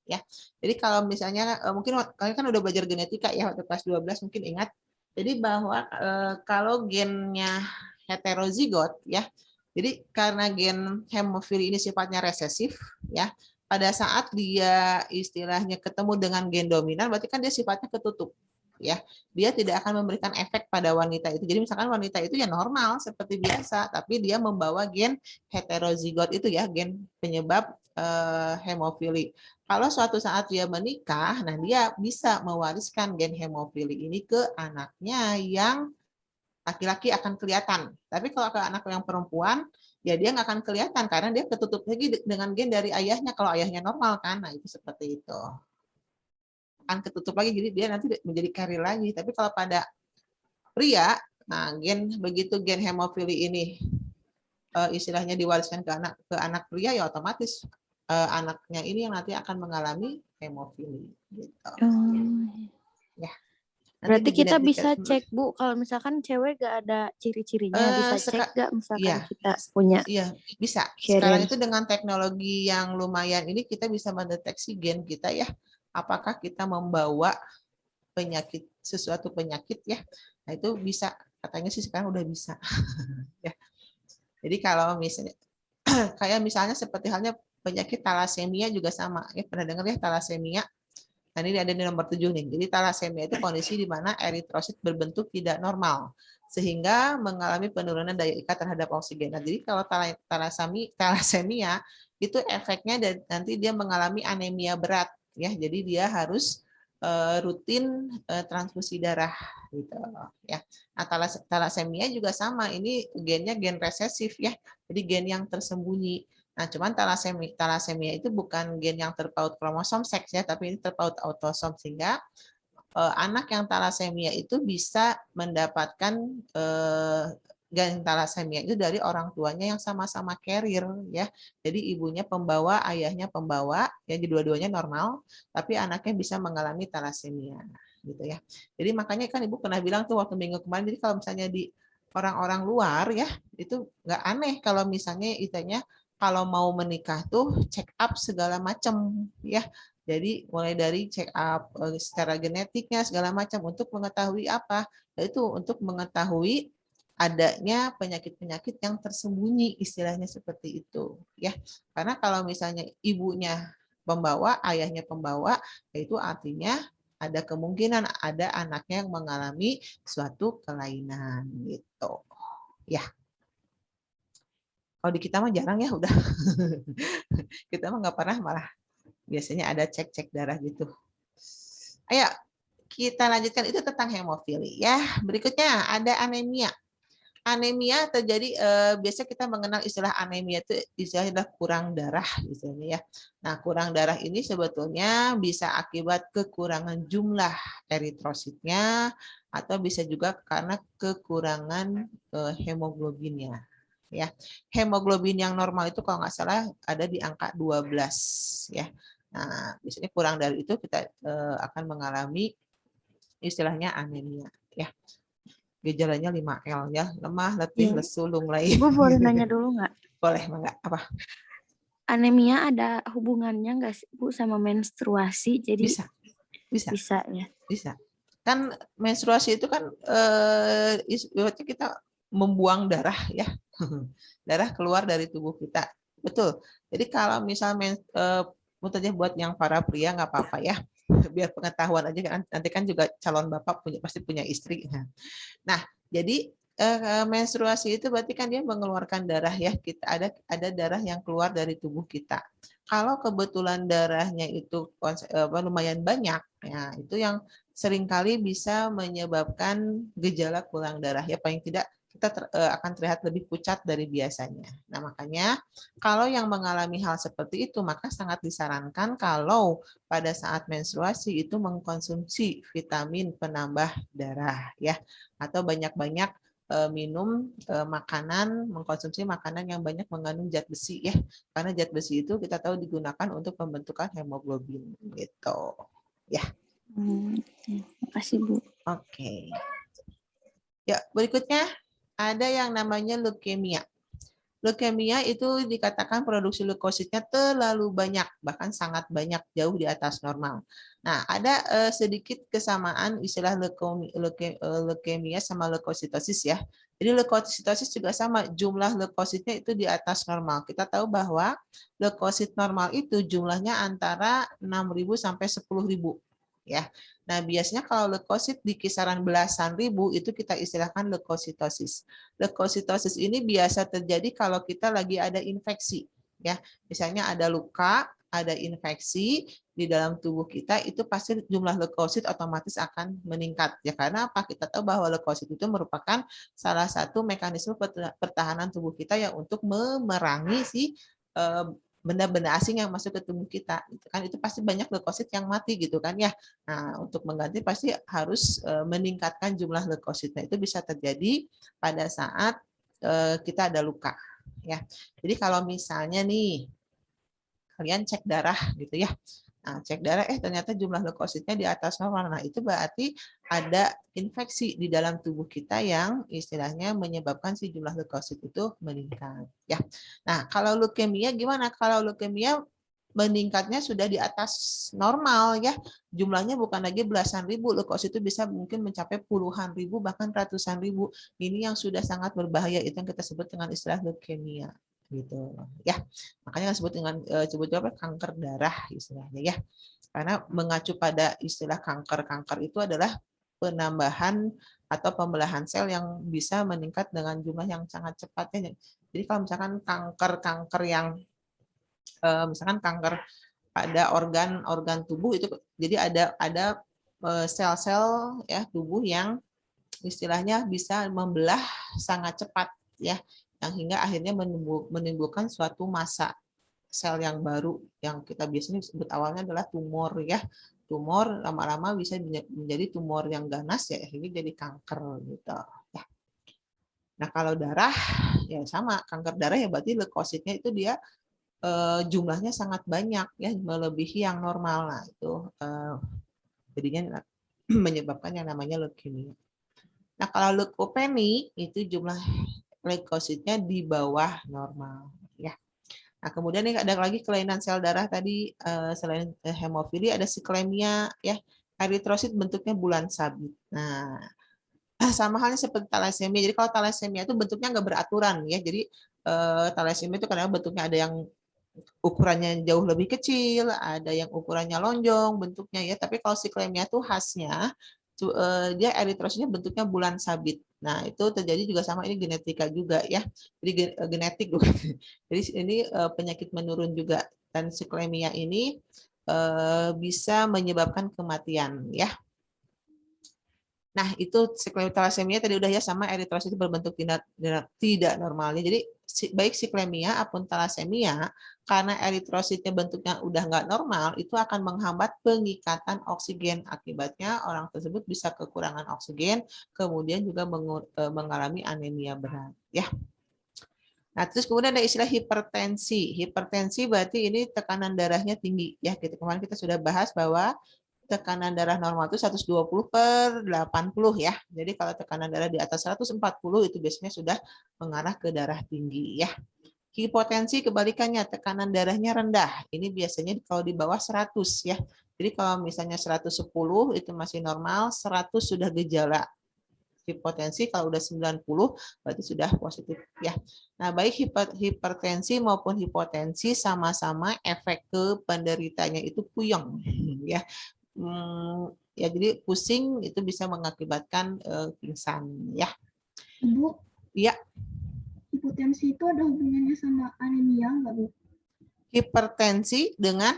Ya. Jadi kalau misalnya mungkin kalian kan udah belajar genetika ya waktu kelas 12 mungkin ingat. Jadi bahwa kalau gennya heterozigot ya. Jadi karena gen hemofili ini sifatnya resesif ya. Pada saat dia istilahnya ketemu dengan gen dominan berarti kan dia sifatnya ketutup ya. Dia tidak akan memberikan efek pada wanita itu. Jadi misalkan wanita itu ya normal seperti biasa, tapi dia membawa gen heterozigot itu ya, gen penyebab hemofili. Kalau suatu saat dia menikah, nah dia bisa mewariskan gen hemofili ini ke anaknya yang laki-laki akan kelihatan. Tapi kalau ke anak yang perempuan, ya dia nggak akan kelihatan karena dia ketutup lagi dengan gen dari ayahnya. Kalau ayahnya normal kan, nah itu seperti itu. akan ketutup lagi, jadi dia nanti menjadi carrier lagi. Tapi kalau pada pria, nah begitu gen hemofili ini istilahnya diwariskan ke anak pria, ya otomatis anaknya ini yang nanti akan mengalami hemofili gitu. Ya.
Berarti kita bisa cek Bu, kalau misalkan cewek gak ada ciri-cirinya, bisa cek gak misalkan kita punya?
Iya, bisa. Sekarang itu dengan teknologi yang lumayan ini kita bisa mendeteksi gen kita ya, apakah kita membawa suatu penyakit ya. Nah itu bisa, katanya sih sekarang udah bisa. Ya. Jadi kalau misalnya kayak misalnya seperti halnya penyakit talasemia juga sama. Ya, pernah dengar ya talasemia? Nah, ini ada di nomor 7 nih. Jadi talasemia itu kondisi di mana eritrosit berbentuk tidak normal sehingga mengalami penurunan daya ikat terhadap oksigen. Nah, jadi kalau talasemia itu efeknya nanti dia mengalami anemia berat ya. Jadi dia harus rutin transfusi darah gitu ya. Nah, talasemia juga sama. Ini gennya gen resesif ya. Jadi gen yang tersembunyi. Nah, cuman talasemia itu bukan gen yang terpaut kromosom seks ya, tapi ini terpaut autosom sehingga anak yang talasemia itu bisa mendapatkan gen talasemia itu dari orang tuanya yang sama-sama carrier ya. Jadi ibunya pembawa, ayahnya pembawa, ya dua-duanya normal, tapi anaknya bisa mengalami talasemia gitu ya. Jadi makanya kan Ibu pernah bilang tuh waktu minggu kemarin, jadi kalau misalnya di orang-orang luar ya, itu nggak aneh kalau misalnya itanya kalau mau menikah tuh check up segala macam ya. Jadi mulai dari check up secara genetiknya segala macam untuk mengetahui apa? Yaitu untuk mengetahui adanya penyakit-penyakit yang tersembunyi, istilahnya seperti itu ya. Karena kalau misalnya ibunya pembawa, ayahnya pembawa, itu artinya ada kemungkinan ada anaknya yang mengalami suatu kelainan gitu. Ya. Kalau di kita mah jarang ya, udah. Kita mah nggak pernah, malah biasanya ada cek-cek darah gitu. Ayo, kita lanjutkan, itu tentang hemofili ya. Berikutnya ada anemia. Anemia terjadi biasa kita mengenal istilah anemia itu istilahnya kurang darah misalnya ya. Nah, kurang darah ini sebetulnya bisa akibat kekurangan jumlah eritrositnya atau bisa juga karena kekurangan hemoglobinnya. Ya, hemoglobin yang normal itu kalau nggak salah ada di angka 12 ya. Nah, biasanya kurang dari itu kita akan mengalami istilahnya anemia ya. Gejalanya 5L ya, lemah, letih, lesu, lunglai.
Ibu boleh nanya dulu nggak?
Boleh, enggak? Apa?
Anemia ada hubungannya nggak sih Bu sama menstruasi? Jadi bisa ya.
Bisa. Kan menstruasi itu kan ibaratnya kita membuang darah ya. Darah keluar dari tubuh kita. Betul. Jadi kalau misalnya buat yang para pria nggak apa-apa ya. Biar pengetahuan aja kan, nanti kan juga calon bapak pasti punya istri. Nah, jadi menstruasi itu berarti kan dia mengeluarkan darah ya. Kita ada darah yang keluar dari tubuh kita. Kalau kebetulan darahnya itu lumayan banyak, ya itu yang seringkali bisa menyebabkan gejala kurang darah ya. Paling tidak kita akan terlihat lebih pucat dari biasanya. Nah, makanya kalau yang mengalami hal seperti itu, maka sangat disarankan kalau pada saat menstruasi itu mengkonsumsi vitamin penambah darah ya, atau banyak-banyak minum makanan, mengkonsumsi makanan yang banyak mengandung zat besi ya, karena zat besi itu kita tahu digunakan untuk pembentukan hemoglobin gitu ya.
Makasih Bu.
Oke. Ya, berikutnya ada yang namanya leukemia. Leukemia itu dikatakan produksi leukositnya terlalu banyak, bahkan sangat banyak, jauh di atas normal. Nah, ada sedikit kesamaan istilah leukemia sama leukositosis ya. Jadi leukositosis juga sama, jumlah leukositnya itu di atas normal. Kita tahu bahwa leukosit normal itu jumlahnya antara 6.000 sampai 10.000 ya. Nah, biasanya kalau leukosit di kisaran belasan ribu itu kita istilahkan leukositosis. Leukositosis ini biasa terjadi kalau kita lagi ada infeksi ya. Misalnya ada luka, ada infeksi di dalam tubuh kita, itu pasti jumlah leukosit otomatis akan meningkat ya. Karena apa? Kita tahu bahwa leukosit itu merupakan salah satu mekanisme pertahanan tubuh kita yang untuk memerangi si benda-benda asing yang masuk ke tubuh kita, gitu kan, itu pasti banyak leukosit yang mati gitu kan ya. Nah, untuk mengganti pasti harus meningkatkan jumlah leukosit. Nah, itu bisa terjadi pada saat kita ada luka, ya. Jadi kalau misalnya nih kalian cek darah gitu ya. Nah, cek darah ternyata jumlah leukositnya di atas normal. Nah, itu berarti ada infeksi di dalam tubuh kita yang istilahnya menyebabkan si jumlah leukosit itu meningkat, ya. Nah, kalau leukemia gimana? Kalau leukemia meningkatnya sudah di atas normal ya. Jumlahnya bukan lagi belasan ribu, leukosit itu bisa mungkin mencapai puluhan ribu bahkan ratusan ribu. Ini yang sudah sangat berbahaya, itu yang kita sebut dengan istilah leukemia gitu ya. Makanya disebut dengan sebutnya kanker darah istilahnya ya. Karena mengacu pada istilah kanker itu adalah penambahan atau pembelahan sel yang bisa meningkat dengan jumlah yang sangat cepat ya. Jadi kalau misalkan kanker yang misalkan kanker pada organ tubuh itu, jadi ada sel-sel ya tubuh yang istilahnya bisa membelah sangat cepat ya, yang hingga akhirnya menimbulkan suatu massa sel yang baru yang kita biasanya sebut awalnya adalah tumor ya. Tumor lama-lama bisa menjadi tumor yang ganas ya, ini jadi kanker gitu ya. Nah, kalau darah ya sama, kanker darah ya berarti leukositnya itu dia jumlahnya sangat banyak ya, melebihi yang normal. Nah, itu jadinya menyebabkan yang namanya leukemia. Nah, kalau leukopenia itu jumlah leukositnya di bawah normal ya. Nah, kemudian nih ada lagi kelainan sel darah tadi, selain hemofili ada siklemia ya. Eritrosit bentuknya bulan sabit. Nah, sama halnya seperti talasemia. Jadi kalau talasemia itu bentuknya nggak beraturan ya. Jadi talasemia itu kadang bentuknya ada yang ukurannya jauh lebih kecil, ada yang ukurannya lonjong bentuknya ya. Tapi kalau siklemia itu khasnya dia eritrositnya bentuknya bulan sabit. Nah, itu terjadi juga sama, ini genetika juga ya. Jadi genetik bukan. Jadi ini penyakit menurun juga, dan siklemia ini bisa menyebabkan kematian ya. Nah, itu siklemia tadi udah ya, sama eritrosit berbentuk tidak normalnya. Jadi baik siklemia maupun talasemia, karena eritrositnya bentuknya udah nggak normal, itu akan menghambat pengikatan oksigen. Akibatnya orang tersebut bisa kekurangan oksigen, kemudian juga mengalami anemia berat. Ya. Nah, terus kemudian ada istilah hipertensi. Hipertensi berarti ini tekanan darahnya tinggi. Ya, kemarin kita sudah bahas bahwa tekanan darah normal itu 120/80 ya. Jadi kalau tekanan darah di atas 140 itu biasanya sudah mengarah ke darah tinggi ya. Hipotensi kebalikannya, tekanan darahnya rendah. Ini biasanya kalau di bawah 100 ya. Jadi kalau misalnya 110 itu masih normal, 100 sudah gejala hipotensi, kalau udah 90 berarti sudah positif ya. Nah, baik hipertensi maupun hipotensi sama-sama efek ke penderitanya itu puyeng ya. Ya, jadi pusing itu bisa mengakibatkan pingsan ya.
Ibu,
iya,
hipotensi itu ada hubungannya sama anemia nggak, Bu?
Hipertensi dengan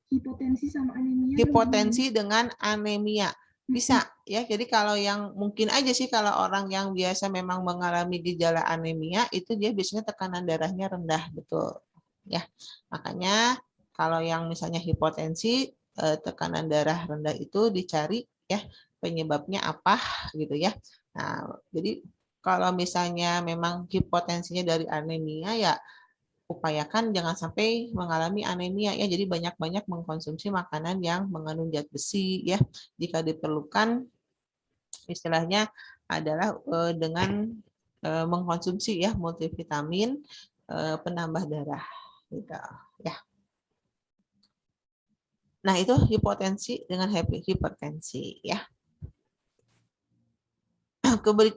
Hipotensi sama anemia.
hipotensi dengan anemia bisa ya. Jadi kalau yang mungkin aja sih, kalau orang yang biasa memang mengalami gejala anemia itu dia biasanya tekanan darahnya rendah, betul ya. Makanya kalau yang misalnya hipotensi, tekanan darah rendah itu dicari ya penyebabnya apa gitu ya. Nah, jadi kalau misalnya memang hipotensinya dari anemia ya upayakan jangan sampai mengalami anemia ya. Jadi banyak-banyak mengkonsumsi makanan yang mengandung zat besi ya. Jika diperlukan istilahnya adalah dengan mengkonsumsi ya multivitamin penambah darah gitu ya. Nah, itu hipotensi dengan hipertensi ya.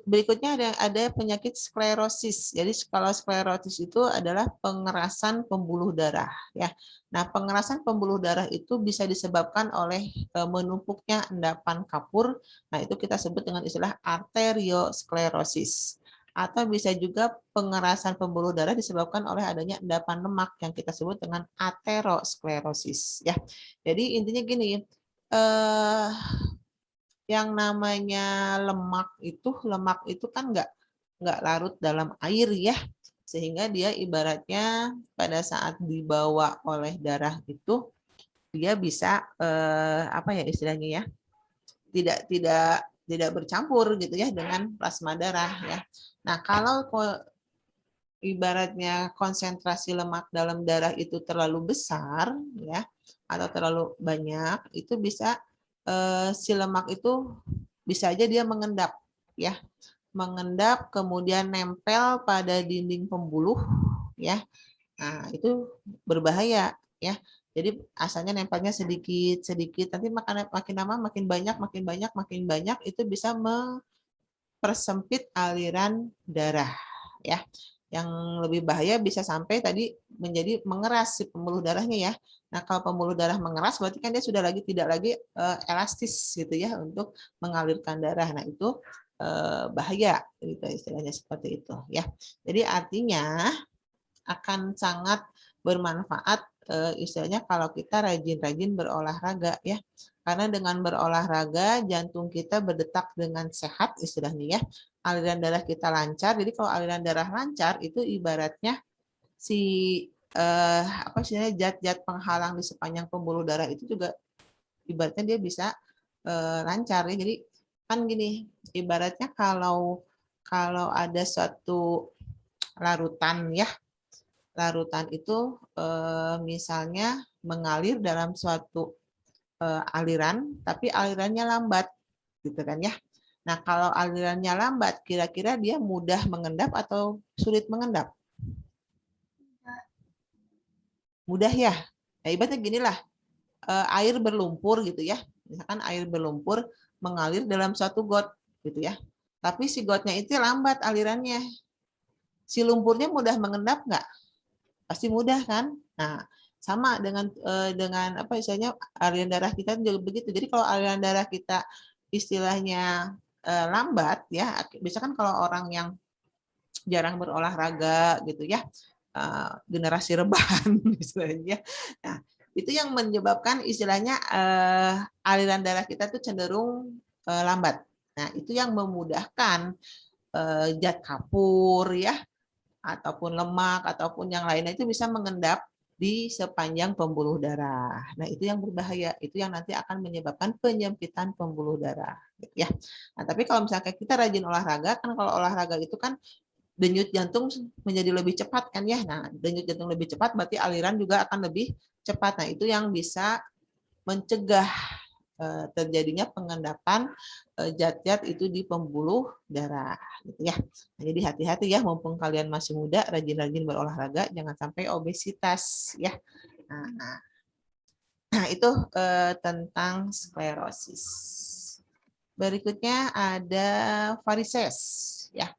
Berikutnya ada penyakit sklerosis. Jadi kalau sklerosis itu adalah pengerasan pembuluh darah ya. Nah, pengerasan pembuluh darah itu bisa disebabkan oleh menumpuknya endapan kapur. Nah, itu kita sebut dengan istilah arteriosklerosis. Atau bisa juga pengerasan pembuluh darah disebabkan oleh adanya endapan lemak yang kita sebut dengan aterosklerosis ya. Jadi intinya gini, yang namanya lemak itu kan nggak larut dalam air ya. sehingga dia ibaratnya pada saat dibawa oleh darah itu dia bisa apa ya istilahnya ya, tidak bercampur gitu ya dengan plasma darah ya. Nah, kalau ibaratnya konsentrasi lemak dalam darah itu terlalu besar ya atau terlalu banyak, itu bisa si lemak itu bisa aja dia mengendap ya, mengendap kemudian nempel pada dinding pembuluh ya. Nah, itu berbahaya ya. Jadi asalnya nempelnya sedikit nanti makin lama makin banyak itu bisa mempersempit aliran darah ya. Yang lebih bahaya bisa sampai tadi menjadi mengeras si pembuluh darahnya ya. Nah, kalau pembuluh darah mengeras berarti kan dia sudah tidak lagi elastis gitu ya untuk mengalirkan darah. Nah, itu bahaya gitu istilahnya seperti itu ya. Jadi artinya akan sangat bermanfaat istilahnya kalau kita rajin-rajin berolahraga ya. Karena dengan berolahraga jantung kita berdetak dengan sehat istilahnya ya. Aliran darah kita lancar. Jadi kalau aliran darah lancar itu ibaratnya si apa istilahnya zat-zat penghalang di sepanjang pembuluh darah itu juga ibaratnya dia bisa lancar ya. Jadi kan gini, ibaratnya kalau ada suatu larutan ya, larutan itu misalnya mengalir dalam suatu aliran, tapi alirannya lambat, gitu kan ya. Nah, kalau alirannya lambat, kira-kira dia mudah mengendap atau sulit mengendap? Mudah ya. Nah, ibaratnya ginilah, air berlumpur gitu ya. Misalkan air berlumpur mengalir dalam suatu got, gitu ya. Tapi si gotnya itu lambat alirannya. Si lumpurnya mudah mengendap nggak? Pasti mudah kan? Nah, sama dengan apa istilahnya aliran darah kita juga begitu. Jadi kalau aliran darah kita istilahnya lambat ya, misalkan kalau orang yang jarang berolahraga gitu ya, generasi rebahan istilahnya. Nah, itu yang menyebabkan istilahnya aliran darah kita tuh cenderung lambat. Nah, itu yang memudahkan zat kapur ya, ataupun lemak ataupun yang lainnya itu bisa mengendap di sepanjang pembuluh darah. Nah, itu yang berbahaya. Itu yang nanti akan menyebabkan penyempitan pembuluh darah, gitu ya. Nah, tapi kalau misalnya kita rajin olahraga, kan kalau olahraga itu kan denyut jantung menjadi lebih cepat kan ya. Nah, denyut jantung lebih cepat berarti aliran juga akan lebih cepat. Nah, itu yang bisa mencegah terjadinya pengendapan zat-zat itu di pembuluh darah gitu ya. Nah, jadi hati-hati ya, mumpung kalian masih muda, rajin-rajin berolahraga, jangan sampai obesitas ya. Nah itu tentang sklerosis. Berikutnya ada varises ya.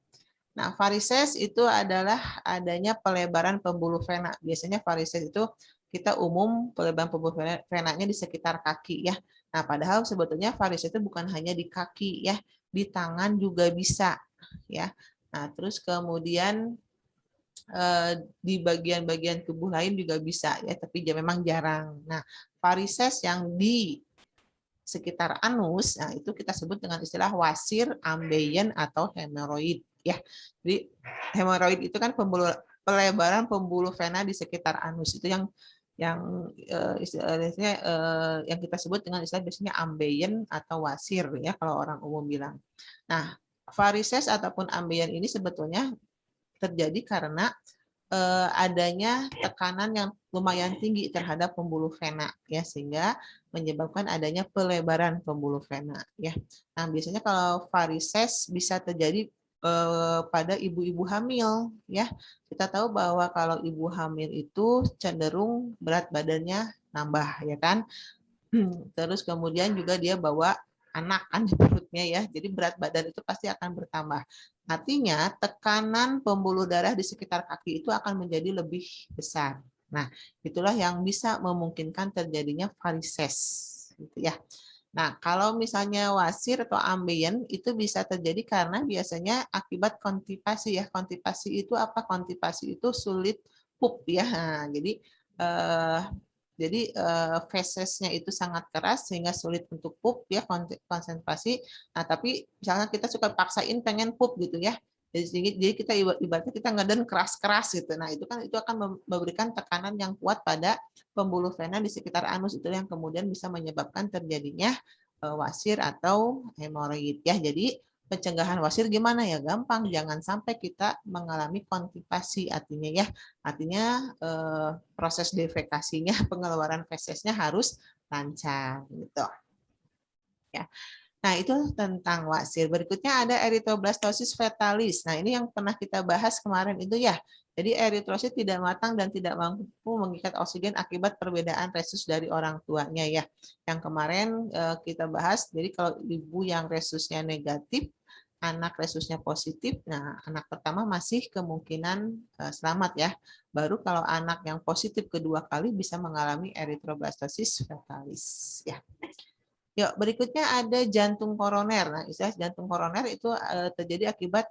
Nah, varises itu adalah adanya pelebaran pembuluh vena. Biasanya varises itu kita umum pelebaran pembuluh venanya di sekitar kaki ya. Nah, padahal sebetulnya varises itu bukan hanya di kaki ya, di tangan juga bisa ya. Nah, terus kemudian di bagian-bagian tubuh lain juga bisa ya, tapi memang jarang. Nah, varises yang di sekitar anus, nah itu kita sebut dengan istilah wasir, ambeien atau hemoroid ya. Jadi hemoroid itu kan pelebaran pembuluh vena di sekitar anus, itu yang istilahnya yang kita sebut dengan istilah biasanya ambeien atau wasir ya kalau orang umum bilang. Nah, varises ataupun ambeien ini sebetulnya terjadi karena adanya tekanan yang lumayan tinggi terhadap pembuluh vena ya, sehingga menyebabkan adanya pelebaran pembuluh vena ya. Nah, biasanya kalau varises bisa terjadi pada ibu-ibu hamil ya. Kita tahu bahwa kalau ibu hamil itu cenderung berat badannya nambah ya kan. Terus kemudian juga dia bawa anak kan di perutnya ya. Jadi berat badan itu pasti akan bertambah. Artinya tekanan pembuluh darah di sekitar kaki itu akan menjadi lebih besar. Nah, itulah yang bisa memungkinkan terjadinya varises gitu ya. Nah, kalau misalnya wasir atau ambeien itu bisa terjadi karena biasanya akibat konstipasi ya. Konstipasi itu apa? Konstipasi itu sulit pup ya. Nah, jadi fesesnya itu sangat keras sehingga sulit untuk pup ya, konsentrasi. Nah, tapi misalnya kita suka paksain pengen pup gitu ya. Jadi kita ibaratnya kita ngeden keras-keras gitu. Nah, itu kan itu akan memberikan tekanan yang kuat pada pembuluh vena di sekitar anus, itu yang kemudian bisa menyebabkan terjadinya wasir atau hemoroid ya. Jadi pencegahan wasir gimana ya? Gampang, jangan sampai kita mengalami konstipasi, artinya ya. Artinya proses defekasinya, pengeluaran fesesnya harus lancar gitu. Ya. Nah, itu tentang wasir. Berikutnya ada erythroblastosis fetalis. Nah, ini yang pernah kita bahas kemarin itu ya. Jadi eritrosit tidak matang dan tidak mampu mengikat oksigen akibat perbedaan resus dari orang tuanya ya. Yang kemarin kita bahas, jadi kalau ibu yang resusnya negatif, anak resusnya positif, nah anak pertama masih kemungkinan selamat ya. Baru kalau anak yang positif kedua kali bisa mengalami erythroblastosis fetalis ya. Yuk, berikutnya ada jantung koroner. Nah, istilah jantung koroner itu terjadi akibat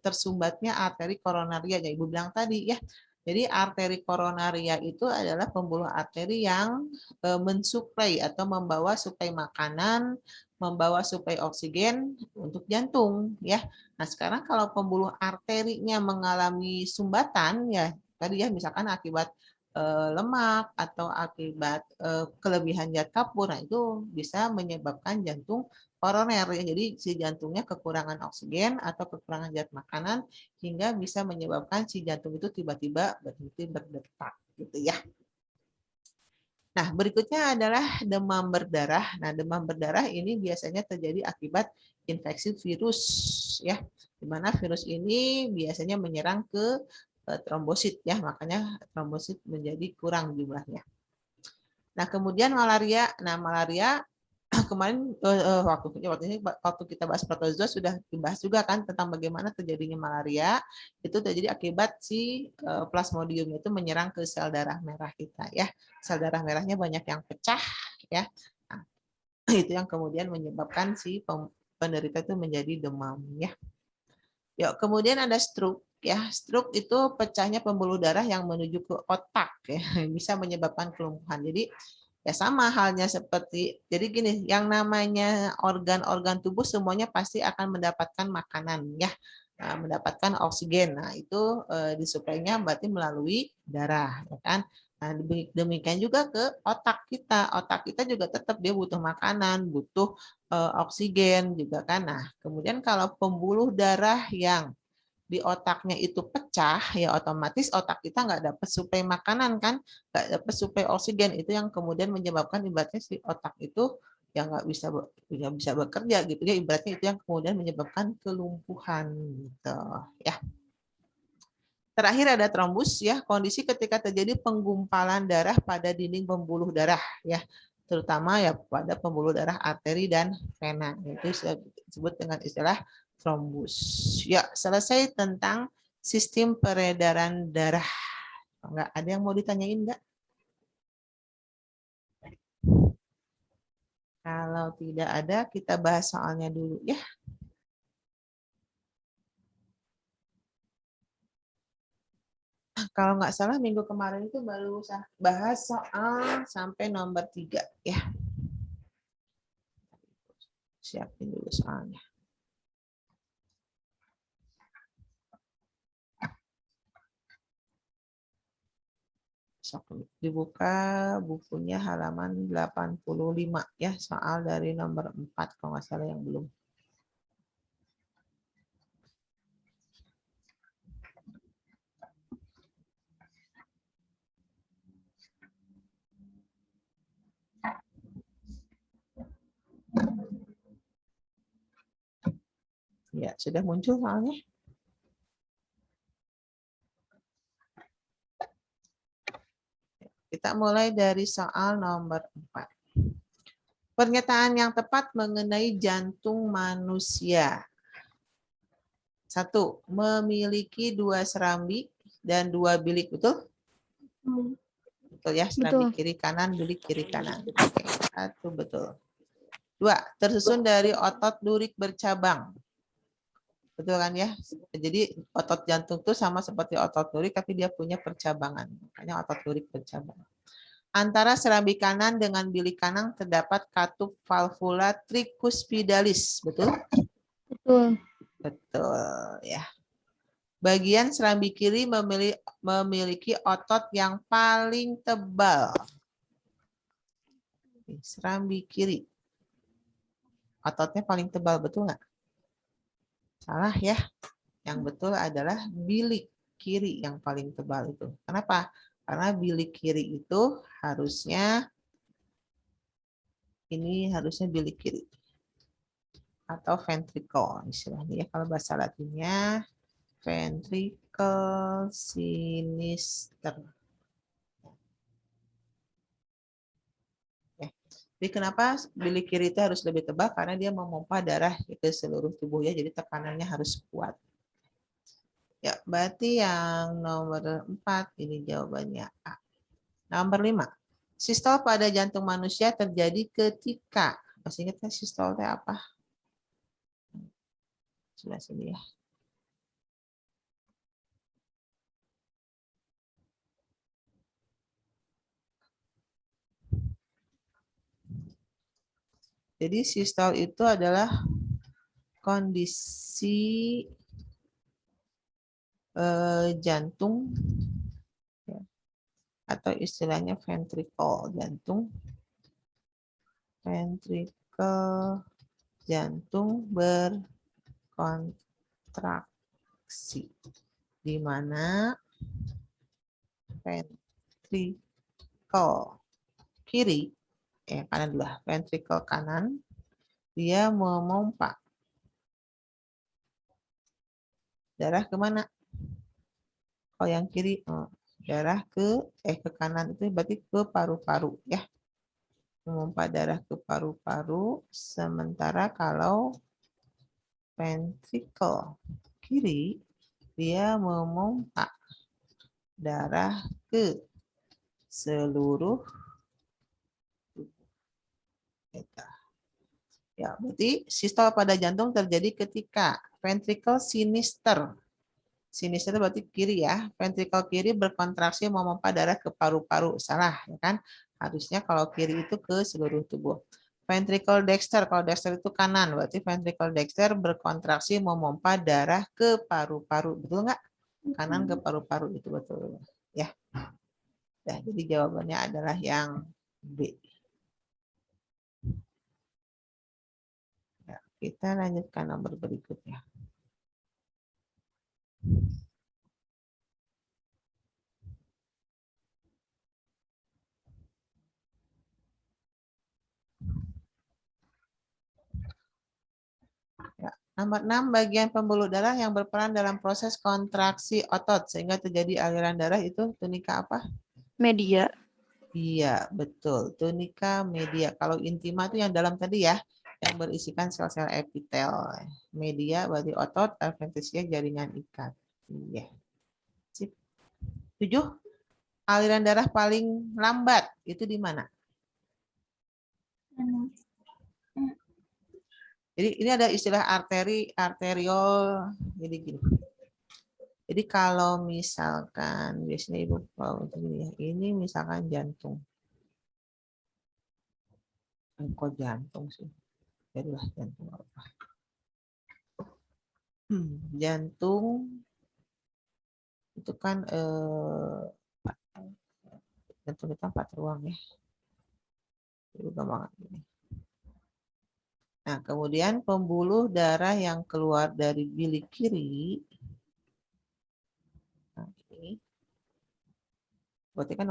tersumbatnya arteri koronaria. Yang Ibu bilang tadi ya. Jadi arteri koronaria itu adalah pembuluh arteri yang mensuplai atau membawa suplai makanan, membawa suplai oksigen untuk jantung ya. Nah, sekarang kalau pembuluh arterinya mengalami sumbatan ya, tadi ya misalkan akibat lemak atau akibat kelebihan zat kapur, nah itu bisa menyebabkan jantung koroner ya. Jadi si jantungnya kekurangan oksigen atau kekurangan zat makanan hingga bisa menyebabkan si jantung itu tiba-tiba berhenti berdetak gitu ya. Nah, berikutnya adalah demam berdarah. Nah, demam berdarah ini biasanya terjadi akibat infeksi virus ya. Di mana virus ini biasanya menyerang ke trombosit ya, makanya trombosit menjadi kurang jumlahnya. Nah, kemudian malaria. Nah, malaria kemarin waktu kita bahas protozoa sudah dibahas juga kan tentang bagaimana terjadinya malaria. Itu terjadi akibat si plasmodium itu menyerang ke sel darah merah kita ya. Sel darah merahnya banyak yang pecah ya. Nah, itu yang kemudian menyebabkan si penderita itu menjadi demam ya. Yuk, kemudian ada stroke ya. Stroke itu pecahnya pembuluh darah yang menuju ke otak ya, bisa menyebabkan kelumpuhan. Jadi ya sama halnya seperti, jadi gini, yang namanya organ-organ tubuh semuanya pasti akan mendapatkan makanan ya, mendapatkan oksigen. Nah, itu disuplainya berarti melalui darah ya kan. Nah, demikian juga ke otak kita. Otak kita juga tetap dia butuh makanan, butuh oksigen juga kan. Nah, kemudian kalau pembuluh darah yang di otaknya itu pecah, ya otomatis otak kita nggak dapat suplai makanan kan, nggak dapat suplai oksigen, itu yang kemudian menyebabkan ibaratnya si otak itu ya nggak bisa bekerja gitu ya, ibaratnya itu yang kemudian menyebabkan kelumpuhan gitu ya. Terakhir ada trombus ya, kondisi ketika terjadi penggumpalan darah pada dinding pembuluh darah ya, terutama ya pada pembuluh darah arteri dan vena. Itu disebut dengan istilah trombus. Ya, selesai tentang sistem peredaran darah. Enggak ada yang mau ditanyain enggak? Kalau tidak ada, kita bahas soalnya dulu ya. Kalau nggak salah minggu kemarin itu baru bahas soal sampai nomor 3 ya. Siapin dulu soalnya. Dibuka bukunya halaman 85 ya, soal dari nomor 4 kalau nggak salah yang belum. Ya, sudah muncul soalnya. Kita mulai dari soal nomor 4. Pernyataan yang tepat mengenai jantung manusia. 1. Memiliki 2 serambi dan 2 bilik, betul? Betul ya, serambi kiri kanan, bilik kiri kanan. Oke, 1 betul. 2. Tersusun dari otot lurik bercabang. Betul kan ya? Jadi otot jantung itu sama seperti otot lurik, tapi dia punya percabangan. Makanya otot lurik bercabang. Antara serambi kanan dengan bilik kanan terdapat katup valvula tricuspidalis. Betul?
Betul.
Betul ya. Bagian serambi kiri memiliki otot yang paling tebal. Serambi kiri. Ototnya paling tebal, betul nggak? Salah ya. Yang betul adalah bilik kiri yang paling tebal itu. Kenapa? Karena bilik kiri itu harusnya bilik kiri. Atau ventricle istilahnya ya. Kalau bahasa Latinnya ventricle sinister. Jadi kenapa bilik kiri itu harus lebih tebal? Karena dia memompa darah ke seluruh tubuh ya, jadi tekanannya harus kuat. Ya, berarti yang nomor 4 ini jawabannya A. Nomor 5. Sistol pada jantung manusia terjadi ketika, masih ingat kan sistol itu apa? Sudah sini ya. Jadi sistol itu adalah kondisi jantung ya, atau istilahnya ventricle jantung berkontraksi, di mana ventricle kiri kanan dulu, ventricle kanan dia memompa darah kemana? Kalau yang kiri darah ke kanan itu berarti ke paru-paru ya, memompa darah ke paru-paru. Sementara kalau ventricle kiri dia memompa darah ke seluruh tubuh. Ya, berarti sistol pada jantung terjadi ketika ventricle sinister. Sinister berarti kiri ya. Ventricle kiri berkontraksi memompa darah ke paru-paru. Salah, ya kan? Harusnya kalau kiri itu ke seluruh tubuh. Ventricle dexter, kalau dexter itu kanan, berarti ventricle dexter berkontraksi memompa darah ke paru-paru. Betul nggak? Kanan ke paru-paru itu betul. Ya. Nah, jadi jawabannya adalah yang B. Kita lanjutkan nomor berikutnya. Ya. Nomor 6, bagian pembuluh darah yang berperan dalam proses kontraksi otot sehingga terjadi aliran darah itu tunika apa?
Media.
Iya, betul. Tunika media. Kalau intima itu yang dalam tadi ya, yang berisikan sel-sel epitel. Media berarti otot, adventisia jaringan ikat. Iya. Sip. 7. Aliran darah paling lambat itu di mana? Jadi ini ada istilah arteri, arteriol. Jadi gini. Jadi kalau misalkan biasanya ibu kalau ini misalkan jantung. Kok jantung sih? Jadilah jantung apa? Jantung itu kan jantung kita 4 ruang ya. Itu gampang ini. Nah, kemudian pembuluh darah yang keluar dari bilik kiri. Nah, ini. Berarti kan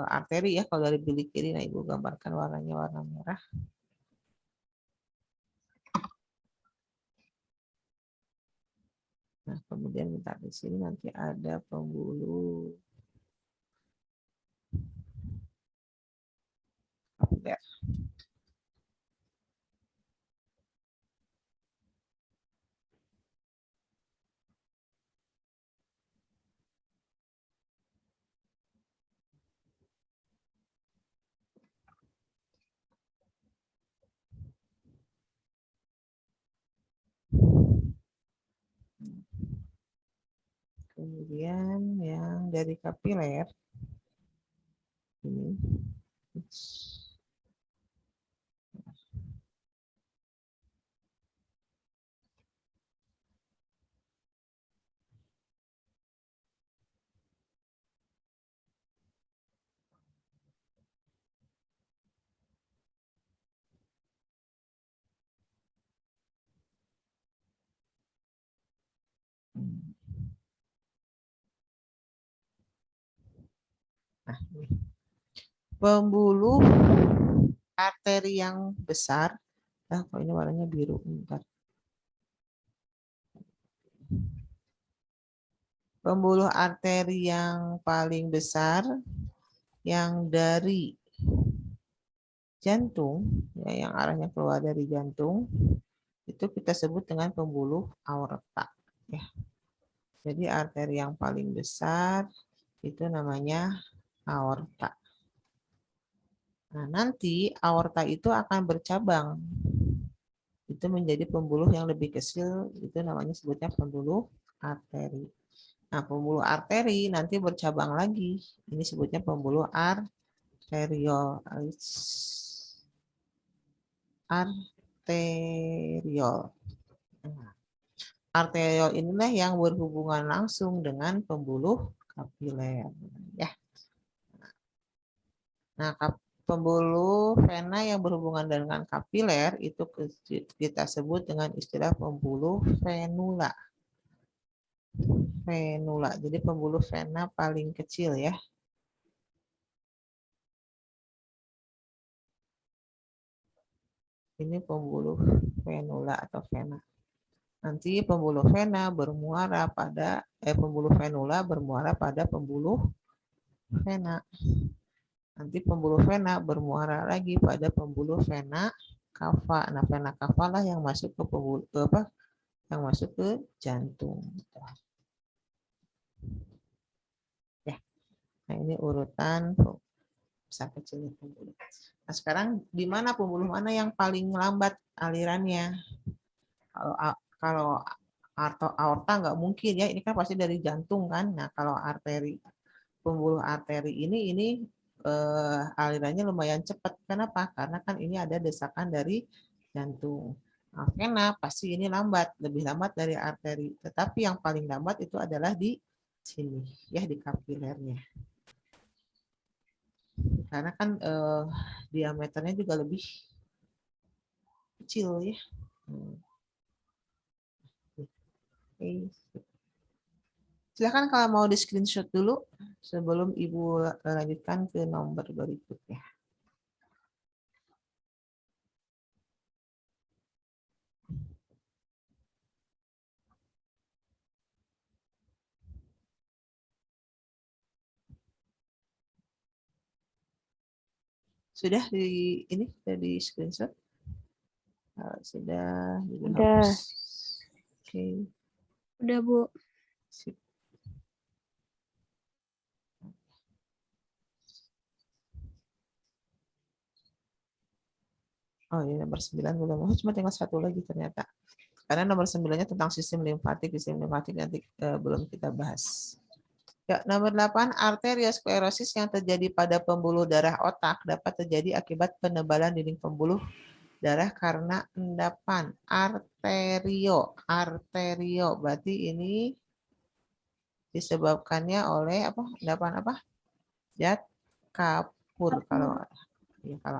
arteri ya kalau dari bilik kiri. Nah, ibu gambarkan warnanya warna merah. Nah, kemudian bentar di sini nanti ada pembuluh kapiler. Kemudian yang dari kapiler ini Nah, pembuluh arteri yang besar, kok ini warnanya biru, bentar. Pembuluh arteri yang paling besar yang dari jantung, ya, yang arahnya keluar dari jantung, itu kita sebut dengan pembuluh aorta. Ya. Jadi arteri yang paling besar itu namanya aorta. Nah, nanti aorta itu akan bercabang. Itu menjadi pembuluh yang lebih kecil, itu namanya sebutnya pembuluh arteri. Nah, pembuluh arteri nanti bercabang lagi. Ini sebutnya pembuluh arteriol. Arteriol. Nah, arteriol inilah yang berhubungan langsung dengan pembuluh kapiler. Ya. Nah, pembuluh vena yang berhubungan dengan kapiler itu kita sebut dengan istilah pembuluh venula. Venula. Jadi pembuluh vena paling kecil ya. Ini pembuluh venula atau vena. Nanti pembuluh vena bermuara pada pembuluh venula bermuara pada pembuluh vena. Nanti pembuluh vena bermuara lagi pada pembuluh vena cava. Nah, vena cava lah yang masuk ke pembuluh yang masuk ke jantung. Ya. Nah, ini urutan besar kecil pembuluh. Nah, sekarang di mana pembuluh mana yang paling lambat alirannya? Kalau aorta nggak mungkin ya, ini kan pasti dari jantung kan. Nah, kalau pembuluh arteri ini alirannya lumayan cepat. Kenapa? Karena kan ini ada desakan dari jantung. Nah, vena pasti ini lebih lambat dari arteri. Tetapi yang paling lambat itu adalah di sini, ya, di kapilernya. Karena kan diameternya juga lebih kecil ya. Oke. Silakan kalau mau di screenshot dulu sebelum Ibu lanjutkan ke nomor berikutnya. Sudah di screenshot? Sudah.
Udah.
Oke.
Udah, Bu.
Sip. Oh ini nomor 9 belum. Cuma tinggal satu lagi ternyata. Karena nomor 9-nya tentang sistem limfatik. Sistem limfatik nanti belum kita bahas. Ya, nomor 8, arteriosklerosis yang terjadi pada pembuluh darah otak dapat terjadi akibat penebalan dinding pembuluh darah karena endapan. Arterio berarti ini disebabkannya oleh apa? Endapan apa? Zat kapur kalau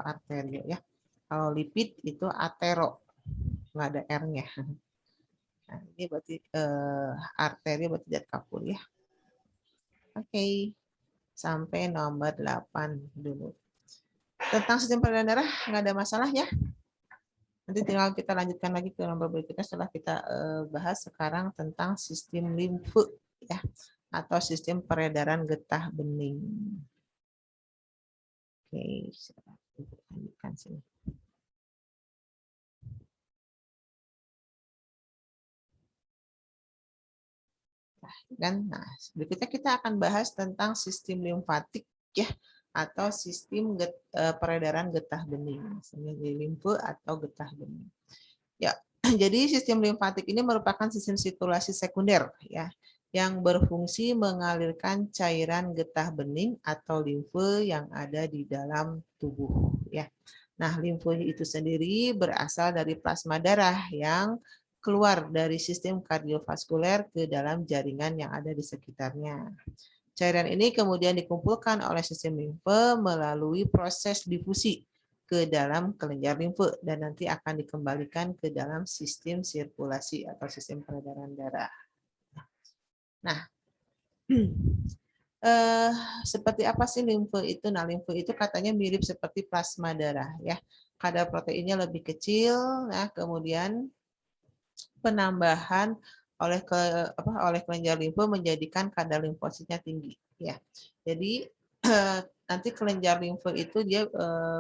arterio ya. Kalau lipid itu atero, nggak ada R-nya. Nah, ini berarti arterio berarti zat kapur ya. Oke. Sampai nomor 8 dulu. Tentang sistem peredaran darah nggak ada masalah ya. Nanti tinggal kita lanjutkan lagi ke nomor berikutnya setelah kita bahas sekarang tentang sistem limfe ya, atau sistem peredaran getah bening. Oke, lanjutkan sini. Nah, berikutnya kita akan bahas tentang sistem limfatik ya, atau sistem peredaran getah bening, limfe atau getah bening. Ya, jadi sistem limfatik ini merupakan sistem sirkulasi sekunder ya, yang berfungsi mengalirkan cairan getah bening atau limfe yang ada di dalam tubuh ya. Nah, limfe itu sendiri berasal dari plasma darah yang keluar dari sistem kardiovaskuler ke dalam jaringan yang ada di sekitarnya. Cairan ini kemudian dikumpulkan oleh sistem limfe melalui proses difusi ke dalam kelenjar limfe dan nanti akan dikembalikan ke dalam sistem sirkulasi atau sistem peredaran darah. Nah, seperti apa sih limfe itu? Nah, limfe itu katanya mirip seperti plasma darah ya. Kadar proteinnya lebih kecil, nah kemudian penambahan oleh kelenjar limfe menjadikan kadar limfositnya tinggi ya. Jadi nanti kelenjar limfe itu dia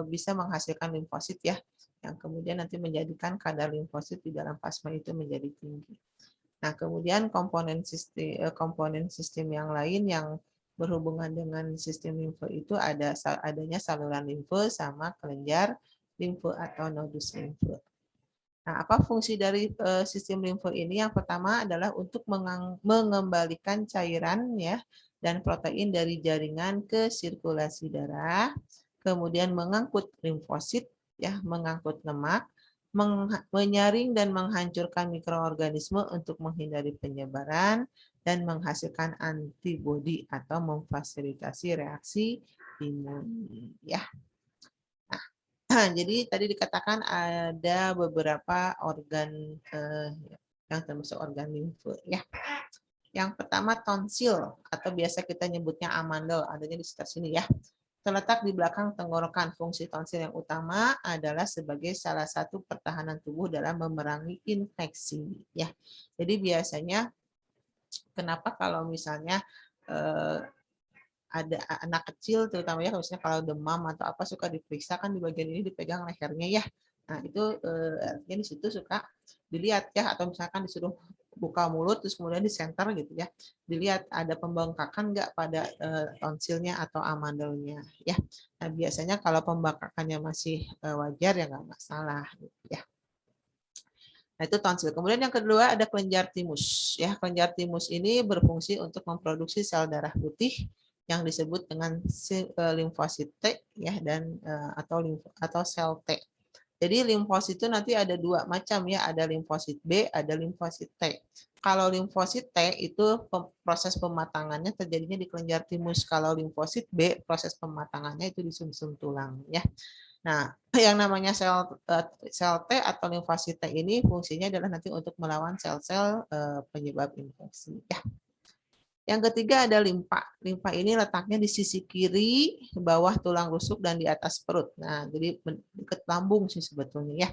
bisa menghasilkan limfosit ya, yang kemudian nanti menjadikan kadar limfosit di dalam plasma itu menjadi tinggi. Nah, kemudian komponen sistem yang lain yang berhubungan dengan sistem limfe itu adanya saluran limfe sama kelenjar limfe atau nodus limfe. Nah, apa fungsi dari sistem limfe ini? Yang pertama adalah untuk mengembalikan cairan ya dan protein dari jaringan ke sirkulasi darah, kemudian mengangkut limfosit ya, mengangkut lemak, menyaring dan menghancurkan mikroorganisme untuk menghindari penyebaran dan menghasilkan antibodi atau memfasilitasi reaksi imun ya. Jadi tadi dikatakan ada beberapa organ yang termasuk organ limfe ya. Yang pertama tonsil atau biasa kita nyebutnya amandel, adanya di sekitar sini ya. Terletak di belakang tenggorokan. Fungsi tonsil yang utama adalah sebagai salah satu pertahanan tubuh dalam memerangi infeksi ya. Jadi biasanya kenapa kalau misalnya ada anak kecil terutamanya misalnya kalau demam atau apa suka diperiksa kan di bagian ini dipegang lehernya ya. Nah, itu artinya di situ suka dilihat ya, atau misalkan disuruh buka mulut terus kemudian di center gitu ya. Dilihat ada pembengkakan nggak pada tonsilnya atau amandelnya ya. Nah, biasanya kalau pembengkakannya masih wajar ya nggak masalah gitu ya. Nah, itu tonsil. Kemudian yang kedua ada kelenjar timus. Ya, kelenjar timus ini berfungsi untuk memproduksi sel darah putih yang disebut dengan limfosit T ya dan atau sel T. Jadi limfosit itu nanti ada dua macam ya, ada limfosit B, ada limfosit T. Kalau limfosit T itu proses pematangannya terjadinya di kelenjar timus. Kalau limfosit B proses pematangannya itu di sumsum tulang ya. Nah, yang namanya sel T atau limfosit T ini fungsinya adalah nanti untuk melawan sel-sel penyebab infeksi ya. Yang ketiga ada limpa. Limpa ini letaknya di sisi kiri, bawah tulang rusuk dan di atas perut. Nah, jadi dekat lambung sih sebetulnya ya.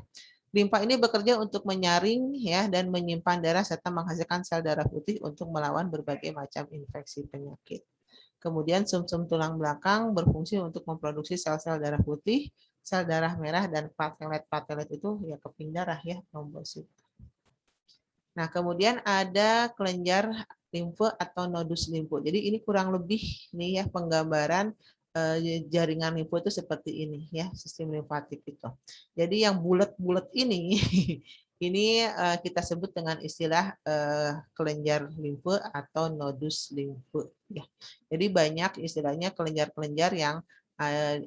Limpa ini bekerja untuk menyaring ya dan menyimpan darah serta menghasilkan sel darah putih untuk melawan berbagai macam infeksi penyakit. Kemudian sumsum tulang belakang berfungsi untuk memproduksi sel-sel darah putih, sel darah merah dan platelet itu ya keping darah ya, trombosit. Nah, kemudian ada kelenjar limfe atau nodus limfe. Jadi ini kurang lebih nih ya penggambaran jaringan limfe itu seperti ini ya, sistem limfatik itu. Jadi yang bulat-bulat ini ini kita sebut dengan istilah kelenjar limfe atau nodus limfe ya. Jadi banyak istilahnya kelenjar-kelenjar yang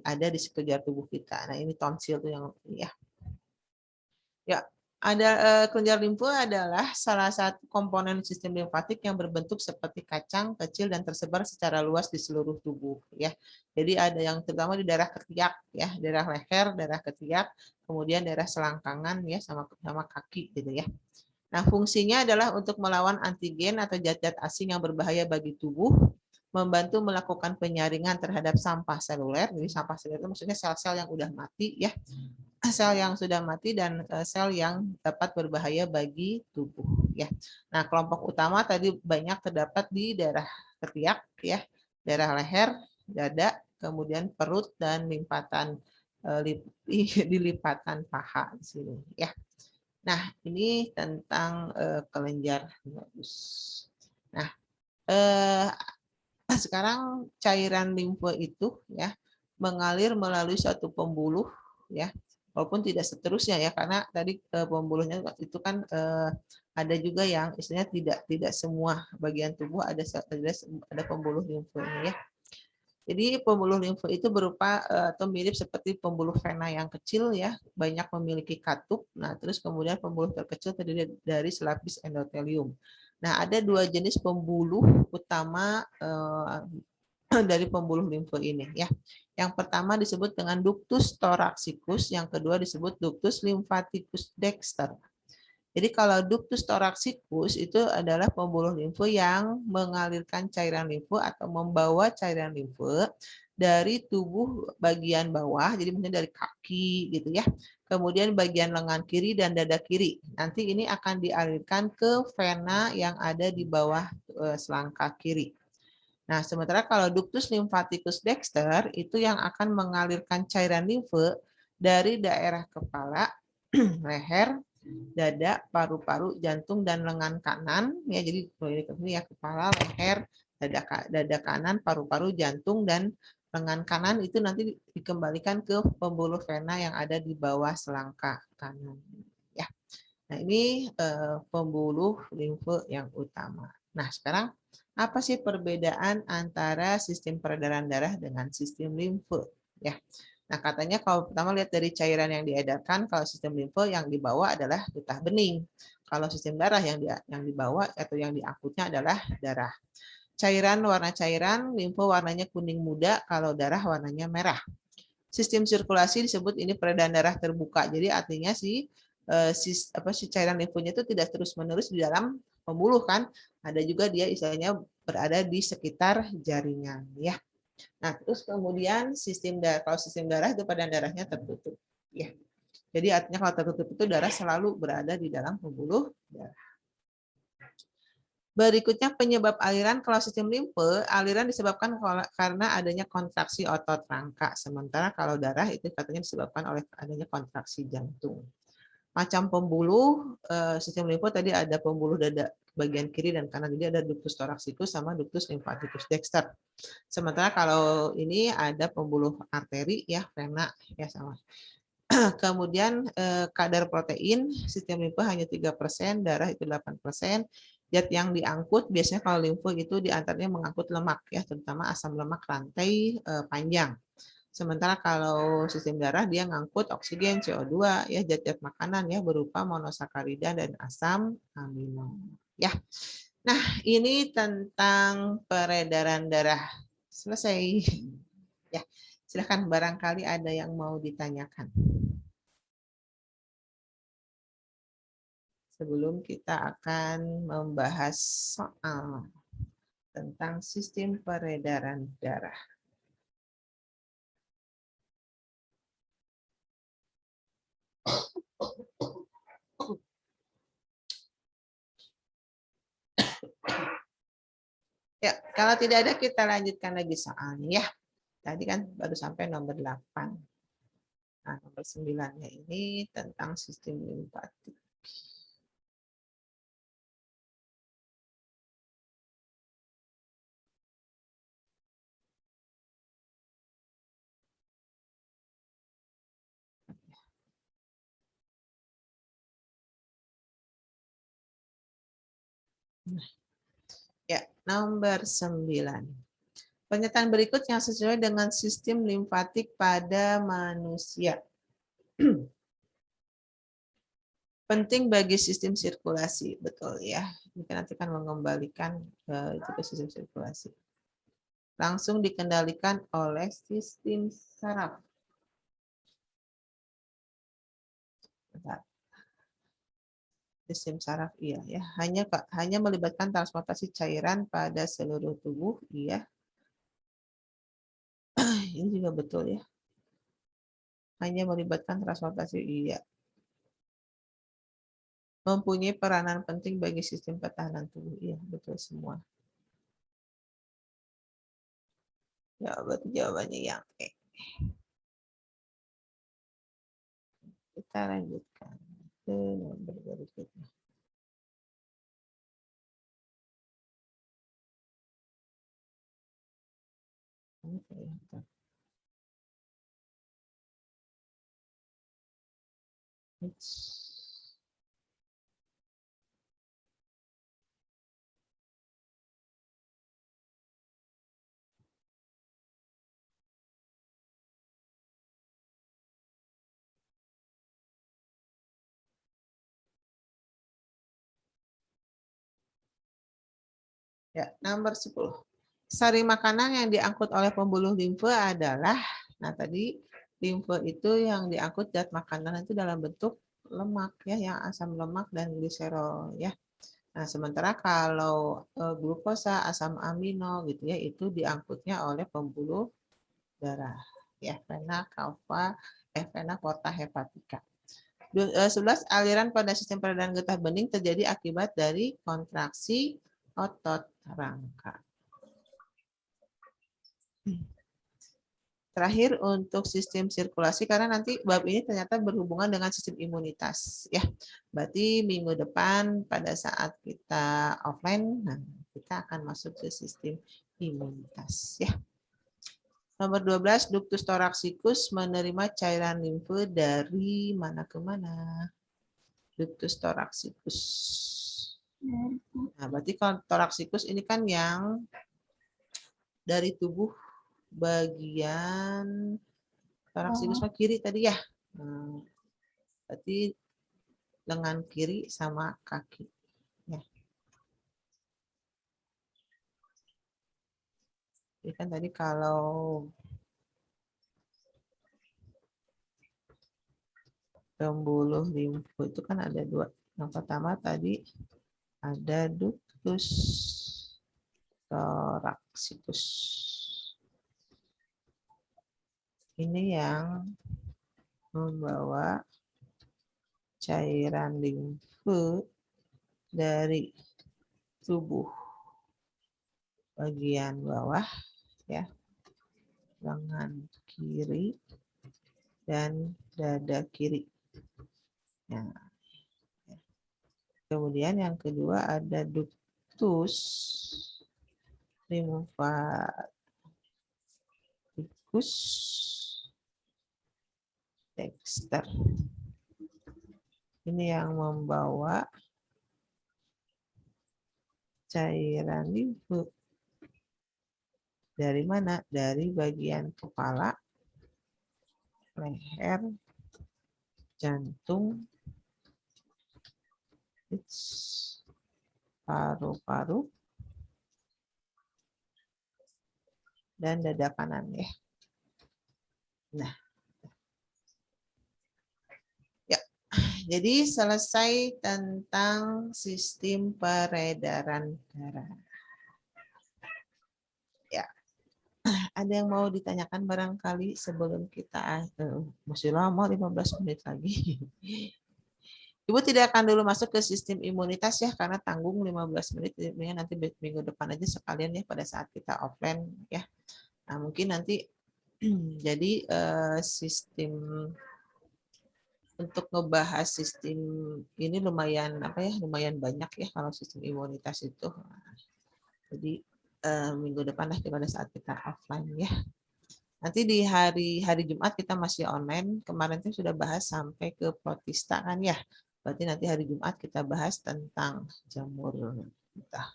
ada di sekujur tubuh kita. Nah, ini tonsil tuh yang ya. Ya, ada kelenjar limfe adalah salah satu komponen sistem limfatik yang berbentuk seperti kacang kecil dan tersebar secara luas di seluruh tubuh ya. Jadi ada yang terutama di daerah ketiak ya, daerah leher, daerah ketiak, kemudian daerah selangkangan ya sama kaki gitu ya. Nah, fungsinya adalah untuk melawan antigen atau zat-zat asing yang berbahaya bagi tubuh, membantu melakukan penyaringan terhadap sampah seluler. Jadi sampah seluler itu maksudnya sel-sel yang udah mati ya, sel yang sudah mati dan sel yang dapat berbahaya bagi tubuh ya. Nah, kelompok utama tadi banyak terdapat di daerah ketiak ya, daerah leher, dada, kemudian perut dan lipatan di lipatan paha di sini ya. Nah, ini tentang kelenjar nodus. Nah, sekarang cairan limfe itu ya mengalir melalui suatu pembuluh ya, walaupun tidak seterusnya ya, karena tadi pembuluhnya itu kan ada juga yang istilahnya tidak semua bagian tubuh ada pembuluh limfenya ya. Jadi pembuluh limfe itu berupa atau mirip seperti pembuluh vena yang kecil ya, banyak memiliki katup. Nah, terus kemudian pembuluh terkecil terdiri dari selapis endotelium. Nah, ada dua jenis pembuluh utama dari pembuluh limfe ini ya. Yang pertama disebut dengan ductus thoraxicus, yang kedua disebut ductus lymphaticus dexter. Jadi kalau ductus thoraxicus itu adalah pembuluh limfe yang mengalirkan cairan limfe atau membawa cairan limfe dari tubuh bagian bawah, jadi misalnya dari kaki gitu ya, kemudian bagian lengan kiri dan dada kiri. Nanti ini akan dialirkan ke vena yang ada di bawah selangkah kiri. Nah, sementara kalau ductus lymphaticus dexter itu yang akan mengalirkan cairan limfe dari daerah kepala, leher, dada, paru-paru, jantung, dan lengan kanan. Ya, jadi ini ya kepala, leher, dada kanan, paru-paru, jantung, dan lengan kanan itu nanti dikembalikan ke pembuluh vena yang ada di bawah selangkah kanan. Ya, nah ini pembuluh limfe yang utama. Nah, sekarang apa sih perbedaan antara sistem peredaran darah dengan sistem limfe? Ya, nah katanya kalau pertama lihat dari cairan yang diedarkan, kalau sistem limfe yang dibawa adalah getah bening. Kalau sistem darah yang dibawa atau yang diangkutnya adalah darah. Warna cairan, limfe warnanya kuning muda, kalau darah warnanya merah. Sistem sirkulasi disebut ini peredaran darah terbuka. Jadi artinya si cairan limfonya itu tidak terus-menerus di dalam pembuluh kan. Ada juga dia istilahnya berada di sekitar jaringan ya. Nah, terus kemudian kalau sistem darah itu peredaran darahnya tertutup ya. Jadi artinya kalau tertutup itu darah selalu berada di dalam pembuluh darah. Berikutnya penyebab aliran. Kalau sistem limfe, aliran disebabkan karena adanya kontraksi otot rangka. Sementara kalau darah itu katanya disebabkan oleh adanya kontraksi jantung. Macam pembuluh, sistem limfe tadi ada pembuluh dada bagian kiri dan kanan. Jadi ada ductus thoraxicus sama ductus lymphaticus dexter. Sementara kalau ini ada pembuluh arteri ya, vena ya sama. Kemudian kadar protein, sistem limfe hanya 3%, darah itu 8%. Zat yang diangkut biasanya kalau limfe itu diantaranya mengangkut lemak ya, terutama asam lemak rantai panjang. Sementara kalau sistem darah dia ngangkut oksigen, CO2 ya, zat-zat makanan ya berupa monosakarida dan asam amino. Ya. Nah, ini tentang peredaran darah. Selesai. Ya. Silakan barangkali ada yang mau ditanyakan. Sebelum kita akan membahas soal tentang sistem peredaran darah. Ya, kalau tidak ada kita lanjutkan lagi soalnya ya. Tadi kan baru sampai nomor 8. Nah, nomor 9-nya ini tentang sistem limfatik. Ya, nomor 9. Pernyataan berikut yang sesuai dengan sistem limfatik pada manusia. Penting bagi sistem sirkulasi, betul ya. Kita nanti akan mengembalikan ke sistem sirkulasi. Langsung dikendalikan oleh sistem saraf. Bentar. Sistem saraf iya ya, hanya melibatkan transportasi cairan pada seluruh tubuh iya. Ini juga betul ya. Hanya melibatkan transportasi iya. Mempunyai peranan penting bagi sistem pertahanan tubuh iya, betul semua. Ya, berarti jawabannya yang E. Kita lanjutkan ke nomor berikutnya. Ya, nomor 10. Sari makanan yang diangkut oleh pembuluh limfe adalah, nah tadi limfe itu yang diangkut zat makanan itu dalam bentuk lemak ya, yang asam lemak dan gliserol ya. Nah, sementara kalau glukosa, asam amino gitu ya, itu diangkutnya oleh pembuluh darah ya, vena cava, vena porta hepatica. 11 aliran pada sistem peredaran getah bening terjadi akibat dari kontraksi otot rangka. Terakhir untuk sistem sirkulasi, karena nanti bab ini ternyata berhubungan dengan sistem imunitas ya. Berarti minggu depan pada saat kita offline, nah, kita akan masuk ke sistem imunitas ya. Nomor 12, ductus thoraxicus menerima cairan limfe dari mana ke mana? Ductus thoraxicus. Nah, berarti kalau thoraxicus ini kan yang dari tubuh bagian thoraxicus kiri tadi ya. Nah, berarti lengan kiri sama kaki. Ya. Jadi kan tadi kalau pembuluh limfu itu kan ada dua. Yang pertama tadi ada ductus thoraxicus. Ini yang membawa cairan limfe dari tubuh bagian bawah ya, lengan kiri dan dada kiri. Nah, kemudian yang kedua ada ductus lymphaticus dexter. Ini yang membawa cairan limfe dari mana? Dari bagian kepala, leher, jantung, paru-paru, dan dada kanan ya. Nah, ya, jadi selesai tentang sistem peredaran darah. Ya, ada yang mau ditanyakan barangkali sebelum kita masih lama 15 menit lagi. Ibu tidak akan dulu masuk ke sistem imunitas ya, karena tanggung 15 menit, nanti minggu depan aja sekalian ya pada saat kita offline ya. Nah, mungkin nanti jadi sistem untuk ngebahas sistem ini lumayan lumayan banyak ya kalau sistem imunitas itu. Jadi minggu depan lah pada saat kita offline ya. Nanti di hari Jumat kita masih online. Kemarin tuh sudah bahas sampai ke protista kan ya. Berarti nanti hari Jumat kita bahas tentang jamur getah.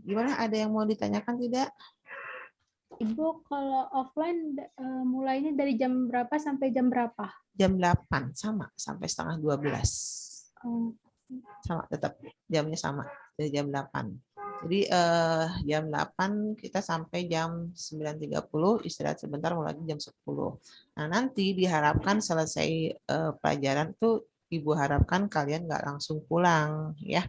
Gimana, ada yang mau ditanyakan tidak?
Ibu, kalau offline mulainya dari jam berapa sampai jam berapa?
Jam 8 sama sampai setengah 12. Sama, tetap jamnya sama dari jam 8. Jadi jam 8 kita sampai jam 9.30, istirahat sebentar, mulai lagi jam 10. Nah, nanti diharapkan selesai pelajaran tuh Ibu harapkan kalian nggak langsung pulang ya.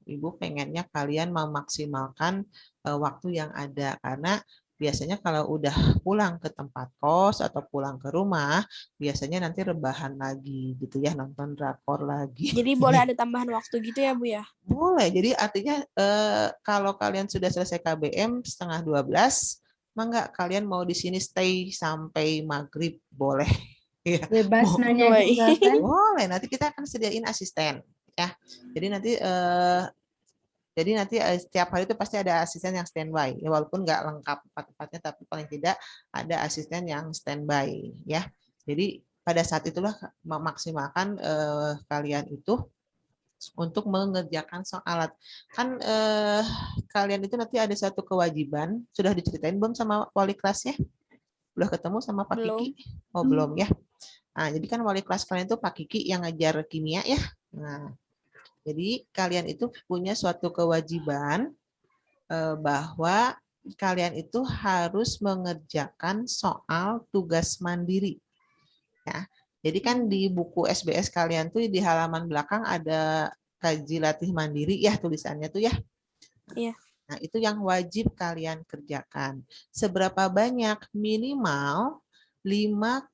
Ibu pengennya kalian memaksimalkan waktu yang ada, karena biasanya kalau udah pulang ke tempat kos atau pulang ke rumah, biasanya nanti rebahan lagi gitu ya, nonton drakor lagi.
Jadi boleh ada tambahan waktu gitu ya Bu ya?
Boleh, jadi artinya kalau kalian sudah selesai KBM setengah 12, mangga kalian mau di sini stay sampai maghrib, boleh. Ya.
Bebas nanya juga kan?
Boleh, nanti kita akan sediain asisten ya. Jadi nanti setiap hari itu pasti ada asisten yang standby. Ya, walaupun nggak lengkap tempat-tempatnya, tapi paling tidak ada asisten yang standby ya. Jadi pada saat itulah memaksimalkan kalian itu untuk mengerjakan soal. Kan kalian itu nanti ada satu kewajiban, sudah diceritain belum sama wali kelasnya? Udah ketemu sama Pak Kiki? Oh, belum ya. Nah, jadi kan wali kelas kalian itu Pak Kiki yang ngajar kimia ya. Nah, jadi kalian itu punya suatu kewajiban bahwa kalian itu harus mengerjakan soal tugas mandiri. Ya. Jadi kan di buku SBS kalian tuh di halaman belakang ada kaji latih mandiri ya tulisannya tuh ya.
Iya.
Nah, itu yang wajib kalian kerjakan. Seberapa banyak? Minimal 5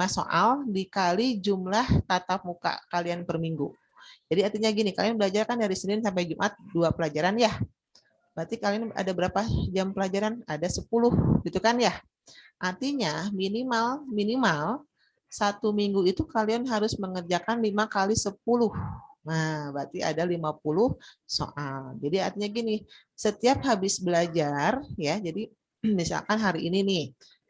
soal dikali jumlah tatap muka kalian per minggu. Jadi artinya gini, kalian belajar kan dari Senin sampai Jumat 2 pelajaran ya. Berarti kalian ada berapa jam pelajaran? Ada 10 gitu kan ya. Artinya minimal 1 minggu itu kalian harus mengerjakan 5 kali 10. Nah, berarti ada 50 soal. Jadi artinya gini, setiap habis belajar ya, jadi misalkan hari ini nih,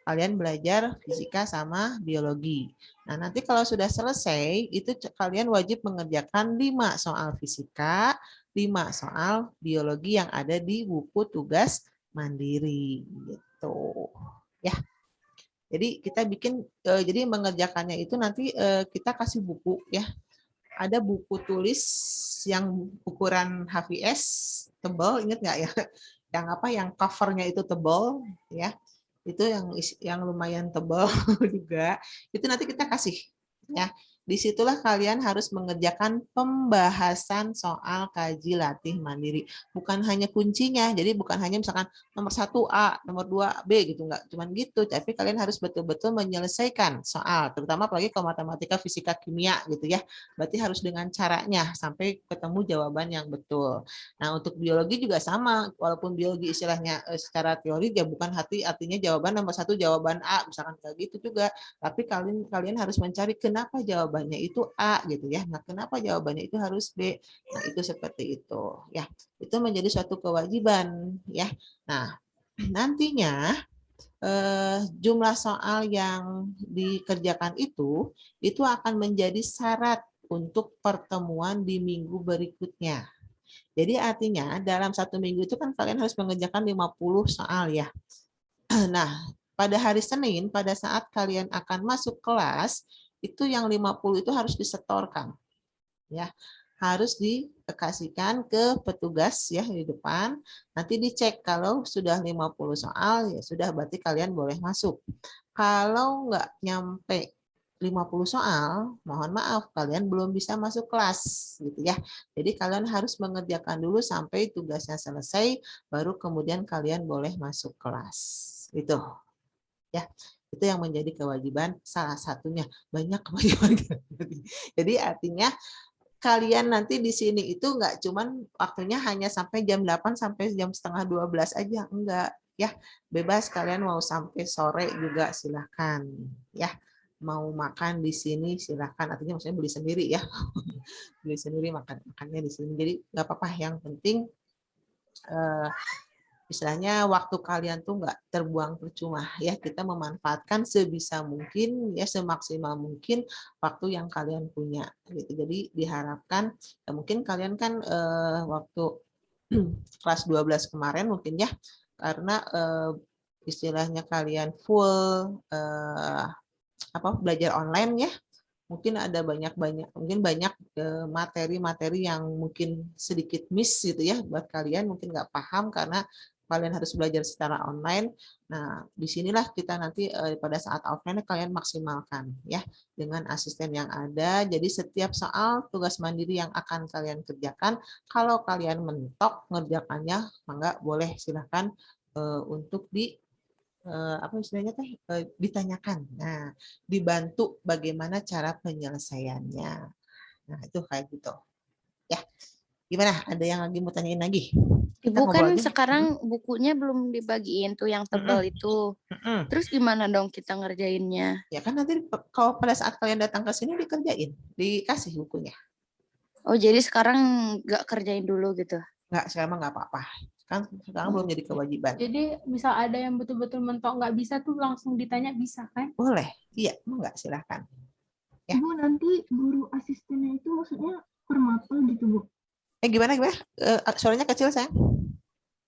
kalian belajar fisika sama biologi. Nah, nanti kalau sudah selesai, itu kalian wajib mengerjakan 5 soal fisika, 5 soal biologi yang ada di buku tugas mandiri gitu. Ya. Jadi kita bikin, jadi mengerjakannya itu nanti kita kasih buku ya. Ada buku tulis yang ukuran HVS tebal, ingat nggak ya? Yang apa? Yang covernya itu tebal ya. Itu yang lumayan tebal juga. Itu nanti kita kasih ya. Disitulah kalian harus mengerjakan pembahasan soal kaji latih mandiri. Bukan hanya kuncinya, jadi bukan hanya misalkan nomor 1 A, nomor 2 B gitu, enggak cuman gitu, tapi kalian harus betul-betul menyelesaikan soal, terutama apalagi kalau matematika, fisika, kimia gitu ya. Berarti harus dengan caranya sampai ketemu jawaban yang betul. Nah, untuk biologi juga sama, walaupun biologi istilahnya secara teori ya bukan artinya jawaban nomor 1 jawaban A, misalkan kayak gitu juga, tapi kalian harus mencari kenapa jawabannya itu A gitu ya. Nah, kenapa jawabannya itu harus B? Nah, itu seperti itu ya. Itu menjadi suatu kewajiban ya. Nah, nantinya jumlah soal yang dikerjakan itu akan menjadi syarat untuk pertemuan di minggu berikutnya. Jadi artinya dalam 1 minggu itu kan kalian harus mengerjakan 50 soal ya. Nah, pada hari Senin, pada saat kalian akan masuk kelas, itu yang 50 itu harus disetorkan. Ya, harus dikasihkan ke petugas ya di depan. Nanti dicek kalau sudah 50 soal, ya sudah berarti kalian boleh masuk. Kalau nggak nyampe 50 soal, mohon maaf, kalian belum bisa masuk kelas gitu ya. Jadi kalian harus mengerjakan dulu sampai tugasnya selesai, baru kemudian kalian boleh masuk kelas. Itu ya, itu yang menjadi kewajiban salah satunya, banyak kewajiban. Jadi artinya kalian nanti di sini itu nggak cuman waktunya hanya sampai jam 8 sampai jam setengah 12 aja, enggak ya, bebas kalian mau sampai sore juga silahkan ya, mau makan di sini silahkan, artinya maksudnya beli sendiri ya. Beli sendiri makannya di sini, jadi nggak apa-apa, yang penting istilahnya waktu kalian tuh nggak terbuang percuma ya, kita memanfaatkan sebisa mungkin ya, semaksimal mungkin waktu yang kalian punya gitu. Jadi diharapkan ya, mungkin kalian kan waktu kelas 12 kemarin mungkin ya, karena istilahnya kalian full belajar online ya, mungkin ada mungkin banyak materi-materi yang mungkin sedikit miss gitu ya buat kalian, mungkin nggak paham karena kalian harus belajar secara online. Nah, disinilah kita nanti pada saat offline kalian maksimalkan ya dengan asisten yang ada. Jadi setiap soal tugas mandiri yang akan kalian kerjakan, kalau kalian mentok ngerjakannya, maka boleh silahkan untuk ditanyakan. Nah, dibantu bagaimana cara penyelesaiannya. Nah, itu kayak gitu. Ya. Gimana? Ada yang lagi mau tanyain lagi?
Ibu kan sekarang bukunya belum dibagiin tuh yang tebal itu. Terus gimana dong kita ngerjainnya?
Ya kan nanti kalau pada saat kalian datang ke sini dikerjain, dikasih bukunya.
Oh, jadi sekarang nggak kerjain dulu gitu?
Nggak, sekarang nggak apa-apa. Kan sekarang belum jadi kewajiban.
Jadi misal ada yang betul-betul mentok nggak bisa tuh langsung ditanya bisa kan?
Boleh, iya, mau nggak, silahkan.
Ya. Bu, nanti guru asistennya itu maksudnya per mapel gitu, Bu?
Gimana? Suaranya kecil, sayang.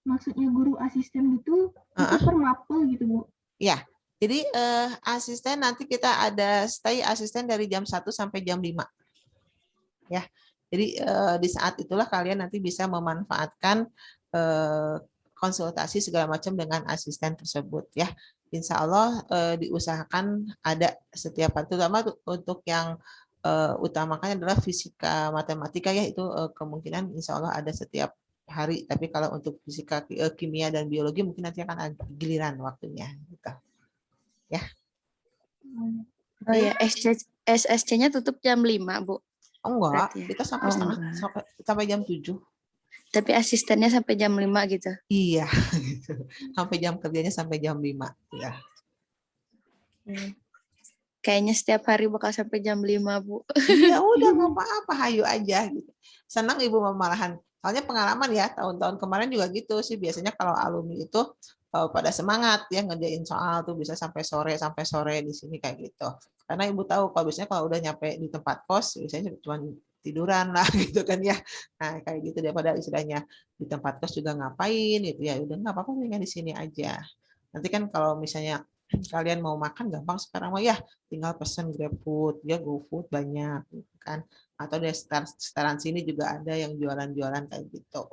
Maksudnya guru asisten itu per mapel gitu, Bu?
Iya, jadi asisten nanti kita ada stay asisten dari jam 1 sampai jam 5. Ya, jadi di saat itulah kalian nanti bisa memanfaatkan konsultasi segala macam dengan asisten tersebut ya. insya Allah diusahakan ada setiap hari, terutama untuk yang utamakan adalah fisika matematika ya, itu kemungkinan insya Allah ada setiap hari. Tapi kalau untuk fisika kimia dan biologi mungkin nanti akan ada giliran waktunya gitu. Ya.
Oh ya, SSC-nya tutup jam 5, Bu.
Oh enggak,
Berarti ya?
kita sampai sampai jam 7.
Tapi asistennya sampai jam 5 gitu.
Iya, gitu. Sampai jam kerjanya sampai jam 5 ya.
Kayaknya setiap hari bakal sampai jam 5, Bu.
Ya udah nggak apa-apa, hayu aja gitu. Senang Ibu malahan. Soalnya pengalaman ya, tahun-tahun kemarin juga gitu sih. Biasanya kalau alumni itu pada semangat ya ngerjain soal tuh bisa sampai sore di sini kayak gitu. Karena Ibu tahu kalau biasanya kalau udah nyampe di tempat kos biasanya cuma tiduran lah gitu kan ya. Nah, kayak gitu daripada istilahnya di tempat kos juga ngapain gitu ya. Udah nggak apa-apa tinggal di sini aja. Nanti kan kalau misalnya kalian mau makan gampang sekarang mah ya, tinggal pesen GrabFood, ya GoFood banyak gitu kan. Atau di sekitaran sini juga ada yang jualan-jualan kayak gitu.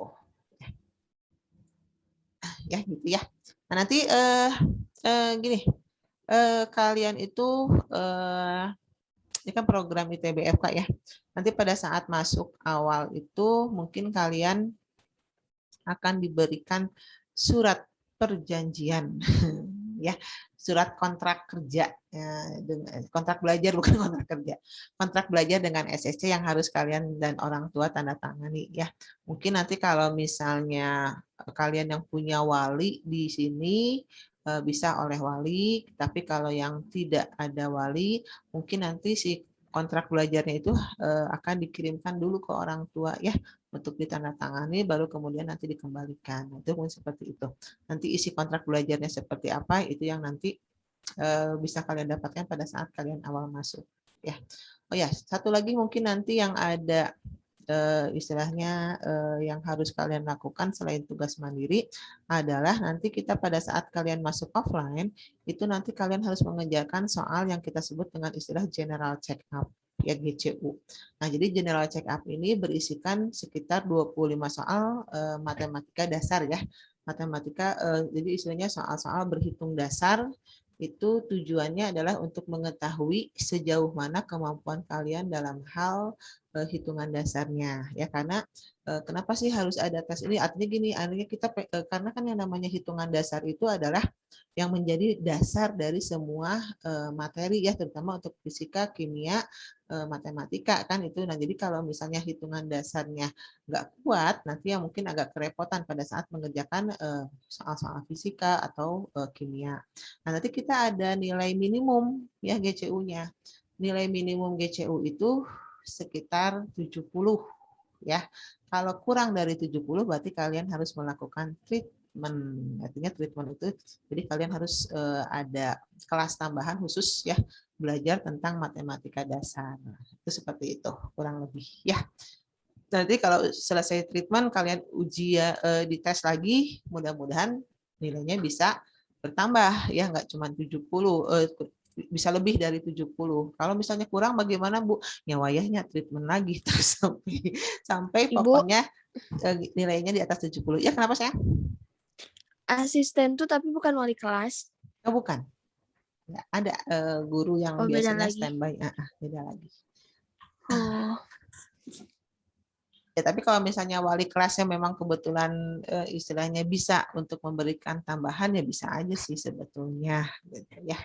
Ya gitu ya. Nah, nanti gini, kalian itu ini kan program ITBF Kak ya. Nanti pada saat masuk awal itu mungkin kalian akan diberikan surat perjanjian ya, surat kontrak kerja, kontrak belajar bukan kontrak kerja, kontrak belajar dengan SSC yang harus kalian dan orang tua tanda tangani ya. Mungkin nanti kalau misalnya kalian yang punya wali di sini bisa oleh wali, tapi kalau yang tidak ada wali mungkin nanti si kontrak belajarnya itu akan dikirimkan dulu ke orang tua ya, untuk ditandatangani baru kemudian nanti dikembalikan. Itu mungkin seperti itu. Nanti isi kontrak belajarnya seperti apa itu yang nanti bisa kalian dapatkan pada saat kalian awal masuk ya. Oh ya, satu lagi mungkin nanti yang ada istilahnya yang harus kalian lakukan selain tugas mandiri adalah nanti kita pada saat kalian masuk offline itu nanti kalian harus mengerjakan soal yang kita sebut dengan istilah general check up ya, GCU. Nah, jadi general check up ini berisikan sekitar 25 soal matematika dasar ya. Matematika jadi istilahnya soal-soal berhitung dasar itu tujuannya adalah untuk mengetahui sejauh mana kemampuan kalian dalam hal hitungan dasarnya ya. Karena kenapa sih harus ada tes ini? Artinya gini, artinya kita karena kan yang namanya hitungan dasar itu adalah yang menjadi dasar dari semua materi ya, terutama untuk fisika, kimia, matematika kan itu. Nah, jadi kalau misalnya hitungan dasarnya nggak kuat, nanti yang mungkin agak kerepotan pada saat mengerjakan soal-soal fisika atau kimia. Nah, nanti kita ada nilai minimum ya GCU-nya. Nilai minimum GCU itu sekitar 70 ya. Kalau kurang dari 70 berarti kalian harus melakukan treatment. Artinya treatment itu jadi kalian harus ada kelas tambahan khusus ya, belajar tentang matematika dasar. Itu seperti itu kurang lebih ya. Nanti kalau selesai treatment kalian uji ya, dites lagi, mudah-mudahan nilainya bisa bertambah ya, nggak cuma 70, bisa lebih dari 70. Kalau misalnya kurang bagaimana Bu? Ya wayahnya treatment lagi terus sampai
Ibu,
pokoknya nilainya di atas 70. Ya kenapa sayang?
asisten tuh tapi bukan wali kelas.
Oh, bukan. Ya, ada guru yang biasanya standby. Beda lagi.
Oh.
Ya, tapi kalau misalnya wali kelasnya memang kebetulan istilahnya bisa untuk memberikan tambahan ya bisa aja sih sebetulnya gitu ya.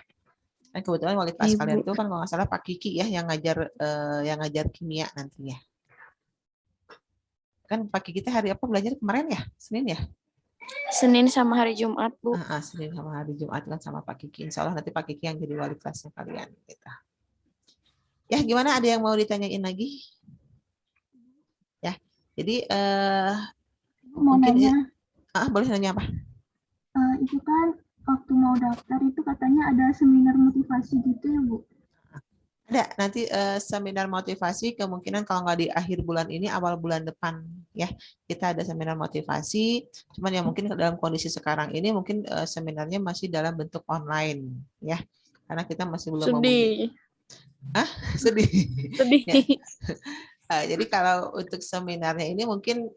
Kan kebetulan wali kelas kalian itu kan kalau nggak salah Pak Kiki ya yang ngajar kimia nantinya. Kan Pak Kiki hari apa belajar kemarin ya? Senin ya?
Senin sama hari Jumat, Bu.
Senin sama hari Jumat kan sama Pak Kiki. Insya Allah nanti Pak Kiki yang jadi wali kelasnya kalian. Gitu. Ya gimana, ada yang mau ditanyain lagi? Ya, jadi
mau
mungkin
nanya.
Boleh nanya apa?
Itu kan waktu mau daftar itu katanya ada seminar motivasi gitu ya Bu?
Ada nanti seminar motivasi kemungkinan kalau nggak di akhir bulan ini awal bulan depan ya, kita ada seminar motivasi. Cuman ya mungkin dalam kondisi sekarang ini mungkin seminarnya masih dalam bentuk online ya, karena kita masih belum
Sedih.
Sedih.
Sedih.
Ya. Jadi kalau untuk seminarnya ini mungkin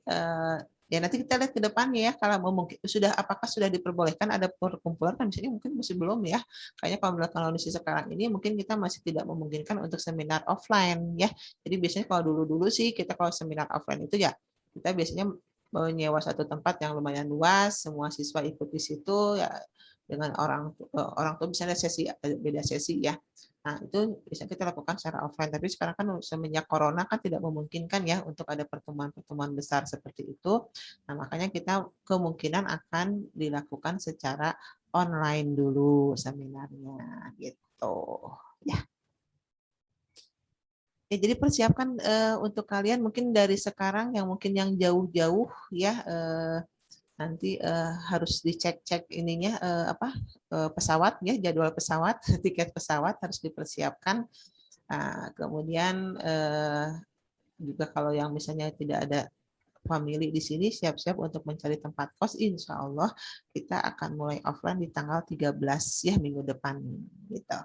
Ya nanti kita lihat ke depannya ya, kalau mungkin apakah sudah diperbolehkan ada perkumpulan, kan misalnya mungkin masih belum ya. Kayaknya kalau melihat kondisi sekarang ini mungkin kita masih tidak memungkinkan untuk seminar offline ya. Jadi biasanya kalau dulu-dulu sih kita kalau seminar offline itu ya kita biasanya menyewa satu tempat yang lumayan luas, semua siswa ikut di situ ya, dengan orang tua misalnya beda sesi ya. Nah, itu bisa kita lakukan secara offline. Tapi sekarang kan semenjak corona kan tidak memungkinkan ya untuk ada pertemuan-pertemuan besar seperti itu. Nah, makanya kita kemungkinan akan dilakukan secara online dulu seminarnya gitu. Ya. Ya, jadi persiapkan untuk kalian mungkin dari sekarang yang mungkin yang jauh-jauh ya nanti harus dicek-cek ininya pesawat ya, jadwal pesawat, tiket pesawat harus dipersiapkan. Kemudian juga kalau yang misalnya tidak ada family di sini, siap-siap untuk mencari tempat kos. Insya Allah kita akan mulai offline di tanggal 13 ya, minggu depan gitu.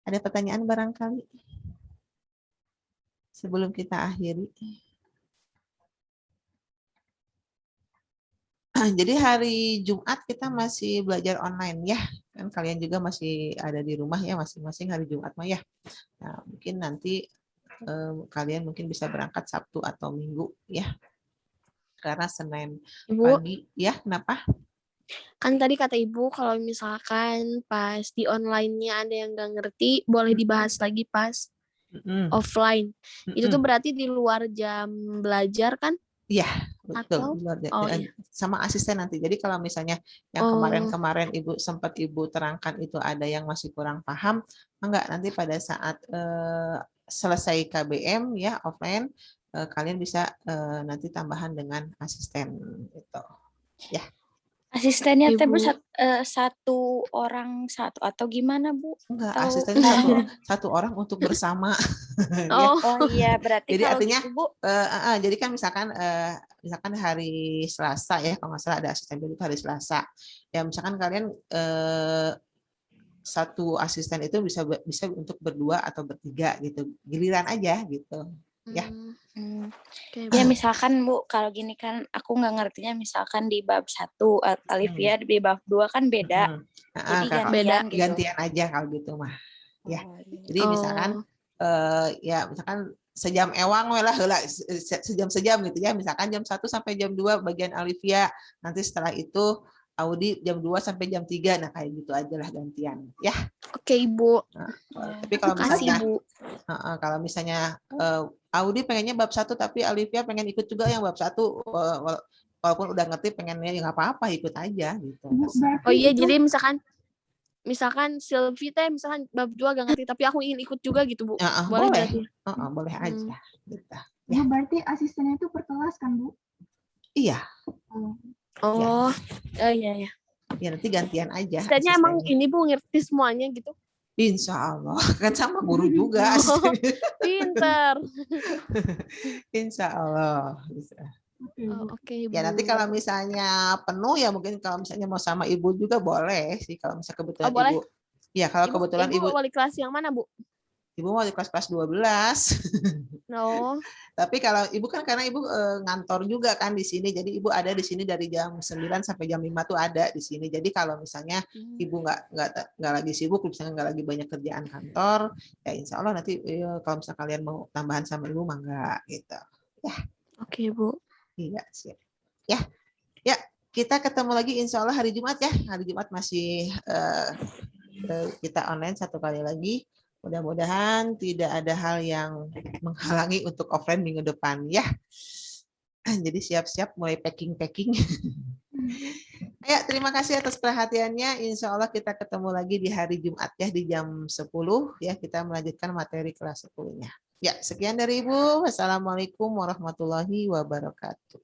Ada pertanyaan barangkali sebelum kita akhiri? Jadi hari Jumat kita masih belajar online ya, kan kalian juga masih ada di rumah ya masing-masing hari Jumat mah ya. Nah, mungkin nanti kalian mungkin bisa berangkat Sabtu atau Minggu ya, karena Senin pagi ya. Kenapa?
Kan tadi kata Ibu kalau misalkan pas di online-nya ada yang nggak ngerti, boleh dibahas lagi pas offline. Itu tuh berarti di luar jam belajar kan?
Iya, betul.
Iya.
Sama asisten nanti. Jadi kalau misalnya yang kemarin-kemarin sempat Ibu terangkan itu ada yang masih kurang paham, enggak, nanti pada saat selesai KBM ya offline, kalian bisa nanti tambahan dengan asisten itu. Ya.
Asistennya Bu satu orang satu atau gimana Bu?
Enggak, asistennya satu orang untuk bersama.
Oh iya, berarti
jadi
kalau
artinya
gitu, Bu.
Jadi kan misalkan hari Selasa ya, kalau nggak salah ada asisten dulu hari Selasa. Ya misalkan kalian satu asisten itu bisa untuk berdua atau bertiga gitu, giliran aja gitu. Ya.
Ya misalkan Bu, kalau gini kan aku nggak ngertinya misalkan di bab 1 Alivia di bab 2 kan beda. Jadi
gantian aja kalau gitu mah. Ya. Jadi misalkan ya misalkan sejam ewang lah sejam gitu ya, misalkan jam 1 sampai jam 2 bagian Alivia, nanti setelah itu Audi jam 2 sampai jam 3, nah kayak gitu aja lah gantian ya.
Oke Ibu.
Tapi kalau misalnya kalau misalnya Audi pengennya bab 1 tapi Alivia pengen ikut juga yang bab 1, walaupun udah ngerti pengennya ya nggak apa-apa, ikut aja gitu.
Oh iya, jadi misalkan Sylvie teh misalkan bab 2 gak ngerti tapi aku ingin ikut juga gitu Bu. Boleh berarti?
Boleh aja gitu.
Ya. Berarti asistennya itu per kelas kan Bu?
Iya.
Oh iya ya.
Ya nanti gantian aja.
Asistennya emang ini Bu ngerti semuanya gitu?
Insya Allah, kan sama guru juga.
Pinter.
Insya Allah bisa.
Oke,
ya nanti kalau misalnya penuh ya mungkin kalau misalnya mau sama Ibu juga boleh sih, kalau misalnya kebetulan
boleh.
Ibu. Ya kalau kebetulan Ibu
wali kelas yang mana Bu?
Ibu mau di kelas 12.
No.
Tapi kalau Ibu kan karena Ibu ngantor juga kan di sini, jadi Ibu ada di sini dari jam 9 sampai jam 5 tuh ada di sini. Jadi kalau misalnya Ibu nggak lagi sibuk, misalnya nggak lagi banyak kerjaan kantor, ya insya Allah nanti kalau misalnya kalian mau tambahan sama Ibu mah nggak gitu. Ya.
Oke Bu.
Iya siap. Ya kita ketemu lagi insya Allah hari Jumat ya. Hari Jumat masih kita online satu kali lagi. Mudah-mudahan tidak ada hal yang menghalangi untuk offline minggu depan ya. Jadi siap-siap mulai packing-packing. Ya, terima kasih atas perhatiannya. Insya Allah kita ketemu lagi di hari Jumat ya di jam 10 ya, kita melanjutkan materi kelas 10-nya. Ya, sekian dari Ibu. Wassalamualaikum warahmatullahi wabarakatuh.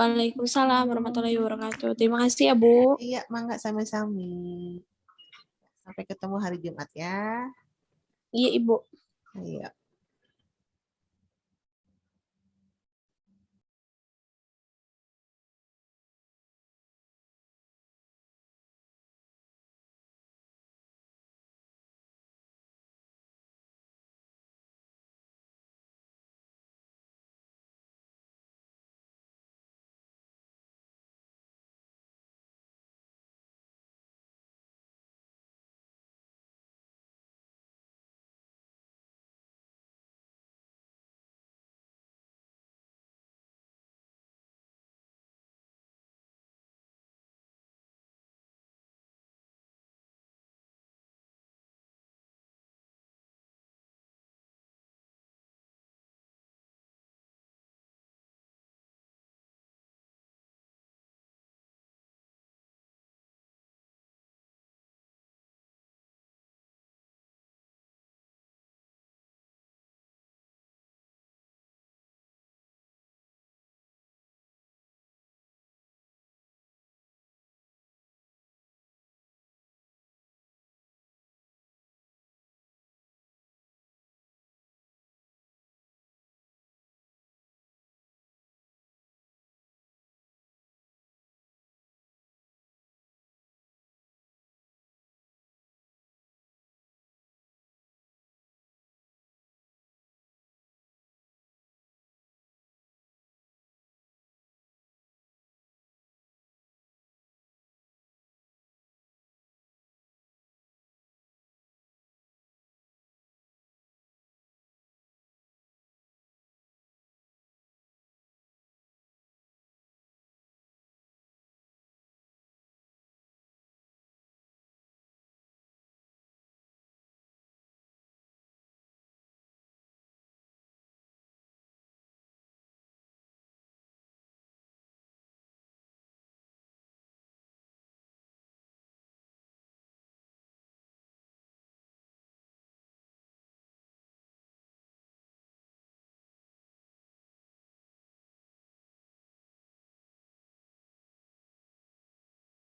Waalaikumsalam warahmatullahi wabarakatuh. Terima kasih ya Bu.
Iya, mangga sama-sama. Sampai ketemu hari Jumat ya.
Iya Ibu.
Iya.